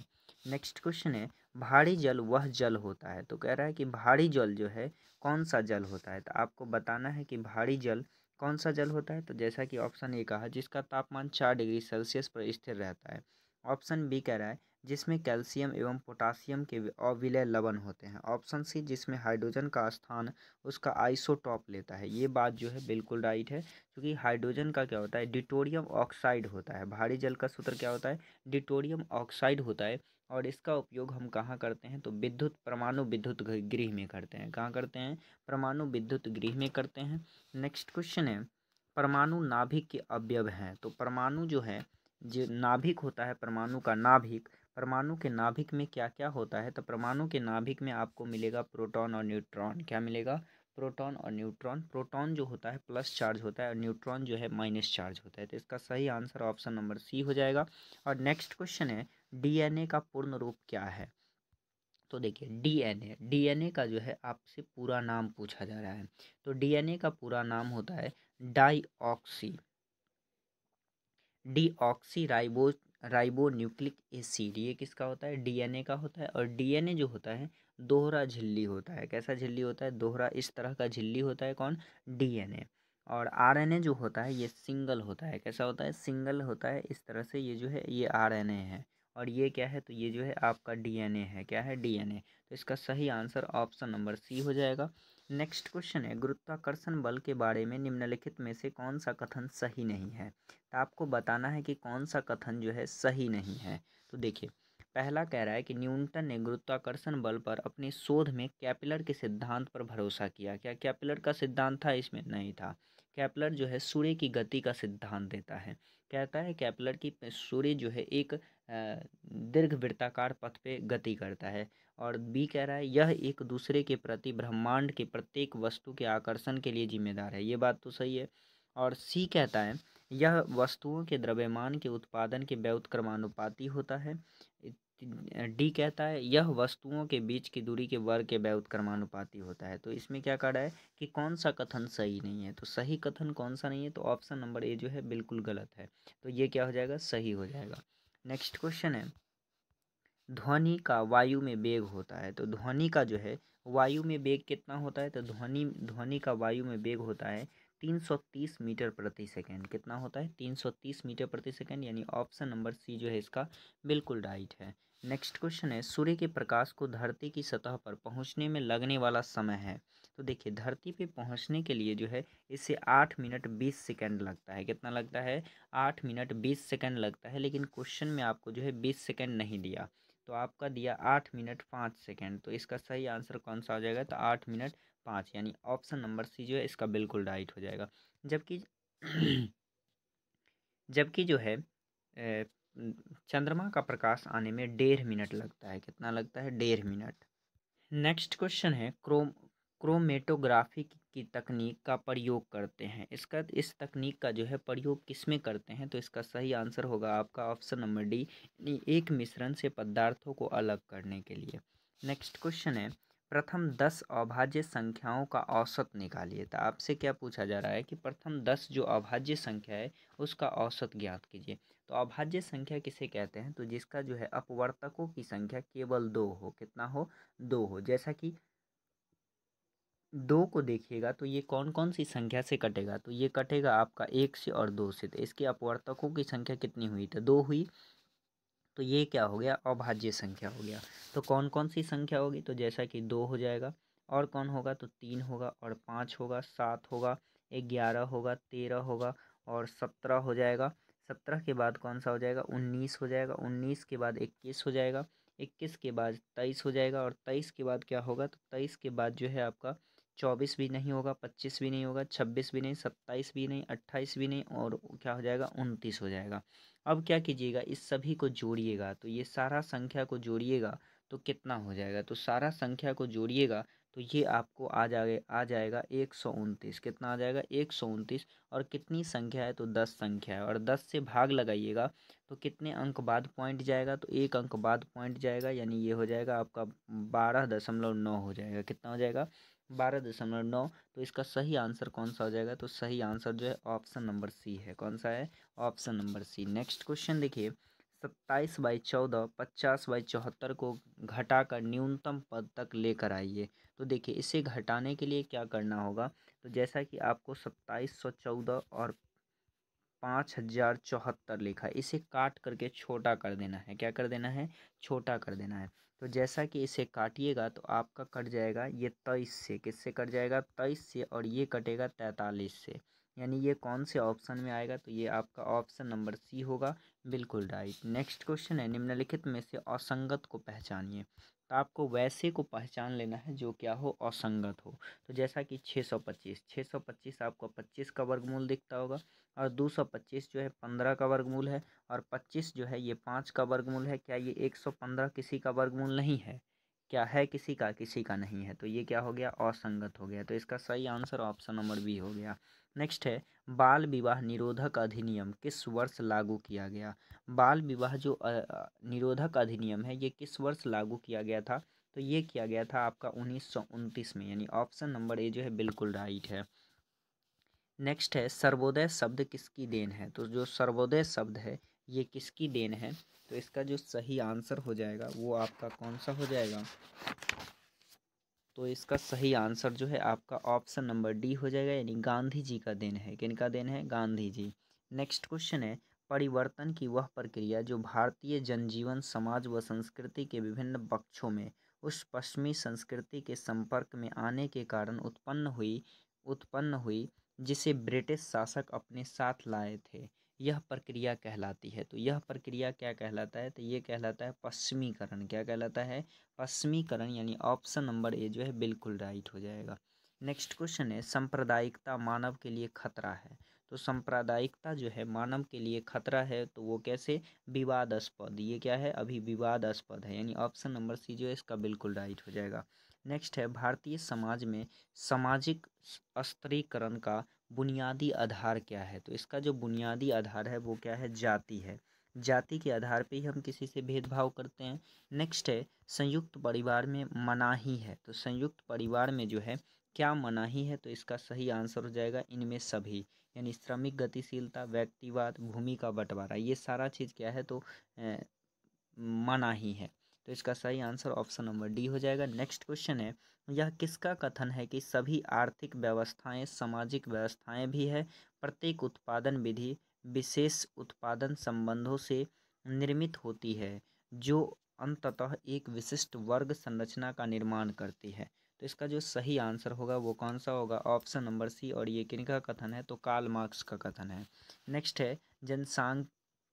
नेक्स्ट क्वेश्चन है, भारी जल वह जल होता है। तो कह रहा है कि भारी जल जो है कौन सा जल होता है। तो आपको बताना है कि भारी जल कौन सा जल होता है। तो जैसा कि ऑप्शन ए कहा, जिसका तापमान 4 डिग्री सेल्सियस पर स्थिर रहता है। ऑप्शन बी कह रहा है जिसमें कैल्शियम एवं पोटासियम के अविलय लवण होते हैं। ऑप्शन सी, जिसमें हाइड्रोजन का स्थान उसका आइसोटॉप लेता है। ये बात जो है बिल्कुल राइट है, क्योंकि हाइड्रोजन का क्या होता है, डिटोरियम ऑक्साइड होता है। भारी जल का सूत्र क्या होता है, डिटोरियम ऑक्साइड होता है। और इसका उपयोग हम कहाँ करते हैं, तो परमाणु विद्युत गृह में करते हैं। कहाँ करते हैं, परमाणु विद्युत गृह में करते हैं। नेक्स्ट क्वेश्चन है, परमाणु नाभिक के अवयव हैं। तो परमाणु जो है, जो नाभिक होता है परमाणु का नाभिक, परमाणु के नाभिक में क्या क्या होता है, तो परमाणु के नाभिक में आपको मिलेगा प्रोटॉन और न्यूट्रॉन। क्या मिलेगा? प्रोटॉन और न्यूट्रॉन। प्रोटॉन जो होता है प्लस चार्ज होता है और न्यूट्रॉन जो है माइनस चार्ज होता है। तो इसका सही आंसर ऑप्शन नंबर सी हो जाएगा। और नेक्स्ट क्वेश्चन है, डीएनए का पूर्ण रूप क्या है? तो देखिए डीएनए का जो है आपसे पूरा नाम पूछा जा रहा है। तो डीएनए का पूरा नाम होता है डीऑक्सी राइबो न्यूक्लिक एसिड। ये किसका होता है? डीएनए का होता है। और डीएनए जो होता है दोहरा झिल्ली होता है। कैसा झिल्ली होता है? दोहरा, इस तरह का झिल्ली होता है। कौन? डीएनए। और आरएनए जो होता है ये सिंगल होता है। कैसा होता है? सिंगल होता है। इस तरह से ये जो है ये आरएनए है और ये क्या है? तो ये जो है आपका डीएनए है। क्या है? डीएनए। तो इसका सही आंसर ऑप्शन नंबर सी हो जाएगा। नेक्स्ट क्वेश्चन है, गुरुत्वाकर्षण बल के बारे में निम्नलिखित में से कौन सा कथन सही नहीं है? तो आपको बताना है कि कौन सा कथन जो है सही नहीं है। तो देखिए, पहला कह रहा है कि न्यूटन ने गुरुत्वाकर्षण बल पर अपने शोध में केपलर के सिद्धांत पर भरोसा किया। क्या केपलर का सिद्धांत था? इसमें नहीं था। केपलर जो है सूर्य की गति का सिद्धांत देता है। कहता है केपलर की सूर्य जो है एक दीर्घ वृत्ताकार पथ पे गति करता है। और बी कह रहा है यह एक दूसरे के प्रति ब्रह्मांड के प्रत्येक वस्तु के आकर्षण के लिए जिम्मेदार है। ये बात तो सही है। और सी कहता है यह वस्तुओं के द्रव्यमान के उत्पादन के व्युत्क्रमानुपाती होता है। डी कहता है यह वस्तुओं के बीच की दूरी के वर्ग के व्युत्क्रमानुपाती होता है। तो इसमें क्या कह रहा है कि कौन सा कथन सही नहीं है? तो सही कथन कौन सा नहीं है? तो ऑप्शन नंबर ए जो है बिल्कुल गलत है। तो ये क्या हो जाएगा? सही हो जाएगा। नेक्स्ट क्वेश्चन है, ध्वनि का वायु में वेग होता है। तो ध्वनि का जो है वायु में वेग कितना होता है? तो ध्वनि का वायु में वेग होता है 330 मीटर प्रति सेकंड। कितना होता है? 330 मीटर प्रति सेकंड। यानी ऑप्शन नंबर सी जो है इसका बिल्कुल राइट है। नेक्स्ट क्वेश्चन है, सूर्य के प्रकाश को धरती की सतह पर पहुंचने में लगने वाला समय है। तो देखिए, धरती पे पहुंचने के लिए जो है इसे 8 मिनट 20 सेकंड लगता है। कितना लगता है? 8 मिनट 20 सेकंड लगता है। लेकिन क्वेश्चन में आपको जो है 20 सेकंड नहीं दिया, तो आपका दिया 8 मिनट 5 सेकंड। तो इसका सही आंसर कौन सा हो जाएगा? तो 8 मिनट 5, यानी ऑप्शन नंबर सी जो है इसका बिल्कुल राइट हो जाएगा। जबकि जबकि जो है चंद्रमा का प्रकाश आने में 1.5 मिनट लगता है। कितना लगता है? 1.5 मिनट। नेक्स्ट क्वेश्चन है, क्रोमेटोग्राफी की तकनीक का प्रयोग करते हैं। इस तकनीक का जो है प्रयोग किसमें करते हैं? तो इसका सही आंसर होगा आपका ऑप्शन नंबर डी, यानी एक मिश्रण से पदार्थों को अलग करने के लिए। नेक्स्ट क्वेश्चन है, प्रथम 10 अभाज्य संख्याओं का औसत निकालिए। तो आपसे क्या पूछा जा रहा है कि प्रथम 10 जो अभाज्य संख्या है उसका औसत ज्ञात कीजिए। तो अभाज्य संख्या किसे कहते हैं? तो जिसका जो है अपवर्तकों की संख्या केवल 2 हो। कितना हो? 2 हो। जैसा कि 2 को देखिएगा तो ये कौन कौन सी संख्या से कटेगा? तो ये कटेगा आपका 1 से और 2 से। तो इसके अपवर्तकों की संख्या कितनी हुई? तो 2 हुई। तो ये क्या हो गया? अभाज्य संख्या हो गया। तो कौन कौन सी संख्या होगी? तो जैसा कि 2 हो जाएगा, और कौन होगा? तो 3 होगा, और 5 होगा, 7 होगा, 11 होगा, 13 होगा, और 17 हो जाएगा। 17 के बाद कौन सा हो जाएगा? 19 हो जाएगा। 19 के बाद 21 हो जाएगा। 21 के बाद 23 हो जाएगा। और 23 के बाद क्या होगा? तो 23 के बाद जो है आपका 24 भी नहीं होगा, 25 भी नहीं होगा, 26 भी नहीं, 27 भी नहीं, 28 भी नहीं, और क्या हो जाएगा? 29 हो जाएगा। अब क्या कीजिएगा? इस सभी को जोड़िएगा। तो ये सारा संख्या को जोड़िएगा तो कितना हो जाएगा? तो सारा संख्या को जोड़िएगा तो ये आपको आ जाएगा 129। कितना आ जाएगा? 129। और कितनी संख्या है? तो 10 संख्या है। और 10 से भाग लगाइएगा तो कितने अंक बाद पॉइंट जाएगा? तो 1 अंक बाद पॉइंट जाएगा, यानी ये हो जाएगा आपका 12.9 हो जाएगा। कितना हो जाएगा? 12.9। तो इसका सही आंसर कौन सा हो जाएगा? तो सही आंसर जो है ऑप्शन नंबर सी है। कौन सा है? Option number C. Next question देखिए, 27/14 50/74 को घटाकर न्यूनतम पद तक लेकर आइए। तो देखिए, इसे घटाने के लिए क्या करना होगा? तो जैसा कि आपको 2714 और 5074 लिखा है, इसे काट करके छोटा कर देना है। क्या कर देना है? छोटा कर देना है। तो जैसा कि इसे काटिएगा तो आपका कट जाएगा ये 23 से। किससे कट जाएगा? 23 से। और ये कटेगा 43 से। यानी ये कौन से ऑप्शन में आएगा? तो ये आपका ऑप्शन नंबर सी होगा, बिल्कुल राइट। नेक्स्ट क्वेश्चन है, निम्नलिखित में से असंगत को पहचानिए। तो आपको वैसे को पहचान लेना है जो क्या हो, असंगत हो। तो जैसा कि 625, 625 आपको 25 का वर्गमूल दिखता होगा, और 225 जो है 15 का वर्गमूल है, और 25 जो है ये 5 का वर्गमूल है। क्या ये 115 किसी का वर्गमूल नहीं है? क्या है किसी का? किसी का नहीं है। तो ये क्या हो गया, असंगत हो गया। तो इसका सही आंसर ऑप्शन नंबर बी हो गया। नेक्स्ट है, बाल विवाह निरोधक अधिनियम किस वर्ष लागू किया गया? बाल विवाह जो निरोधक अधिनियम है ये किस वर्ष लागू किया गया था? तो ये किया गया था आपका 1929 में, यानी ऑप्शन नंबर ए जो है बिल्कुल राइट है। नेक्स्ट है, सर्वोदय शब्द किसकी देन है? तो जो सर्वोदय शब्द है ये किसकी देन है? तो इसका जो सही आंसर हो जाएगा वो आपका कौन सा हो जाएगा? तो इसका सही आंसर जो है आपका ऑप्शन नंबर डी हो जाएगा, यानी गांधी जी का देन है। किनका देन है? गांधी जी। नेक्स्ट क्वेश्चन है, परिवर्तन की वह प्रक्रिया जो भारतीय जनजीवन, समाज व संस्कृति के विभिन्न पक्षों में उस पश्चिमी संस्कृति के संपर्क में आने के कारण उत्पन्न हुई जिसे ब्रिटिश शासक अपने साथ लाए थे, यह प्रक्रिया कहलाती है। तो यह प्रक्रिया क्या कहलाता है? तो ये कहलाता है पश्चिमीकरण। क्या कहलाता है? पश्चिमीकरण, यानी ऑप्शन नंबर ए जो है बिल्कुल राइट हो जाएगा। नेक्स्ट क्वेश्चन है, सांप्रदायिकता मानव के लिए खतरा है। तो सांप्रदायिकता जो है मानव के लिए खतरा है, तो वो कैसे? विवादास्पद। ये क्या है? अभी विवादास्पद है, यानी ऑप्शन नंबर सी जो है इसका बिल्कुल राइट हो जाएगा। नेक्स्ट है, भारतीय समाज में सामाजिक स्तरीकरण का बुनियादी आधार क्या है? तो इसका जो बुनियादी आधार है वो क्या है? जाति है। जाति के आधार पे ही हम किसी से भेदभाव करते हैं। नेक्स्ट है, संयुक्त परिवार में मनाही है। तो संयुक्त परिवार में जो है क्या मनाही है? तो इसका सही आंसर हो जाएगा इनमें सभी, यानी श्रमिक गतिशीलता, व्यक्तिवाद, भूमि का बंटवारा, ये सारा चीज़ क्या है? तो मनाही है। तो इसका सही आंसर ऑप्शन नंबर डी हो जाएगा। नेक्स्ट क्वेश्चन है, यह किसका कथन है कि सभी आर्थिक व्यवस्थाएं सामाजिक व्यवस्थाएं भी है? प्रत्येक उत्पादन विधि विशेष उत्पादन संबंधों से निर्मित होती है जो अंततः एक विशिष्ट वर्ग संरचना का निर्माण करती है। तो इसका जो सही आंसर होगा वो कौन सा होगा? Option number C. और ये किनका कथन है? तो कार्ल मार्क्स का कथन है। नेक्स्ट है, जनसांख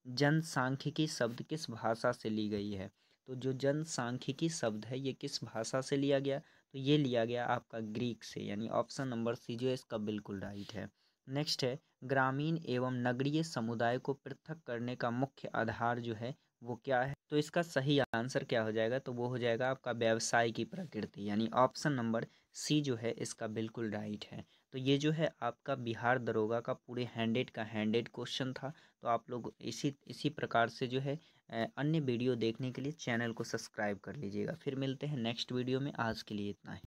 जनसांख्यिकी शब्द किस भाषा से ली गई है? तो जो जनसांख्यिकी शब्द है ये किस भाषा से लिया गया? तो ये लिया गया आपका ग्रीक से, यानी ऑप्शन नंबर सी जो है इसका बिल्कुल राइट है। नेक्स्ट है, ग्रामीण एवं नगरीय समुदाय को पृथक करने का मुख्य आधार जो है वो क्या है? तो इसका सही आंसर क्या हो जाएगा? तो वो हो जाएगा आपका व्यवसाय की प्रकृति, यानी ऑप्शन नंबर सी जो है इसका बिल्कुल राइट है। तो ये जो है आपका बिहार दरोगा का पूरे 100 का 100 क्वेश्चन था। तो आप लोग इसी इसी प्रकार से जो है अन्य वीडियो देखने के लिए चैनल को सब्सक्राइब कर लीजिएगा। फिर मिलते हैं नेक्स्ट वीडियो में। आज के लिए इतना ही।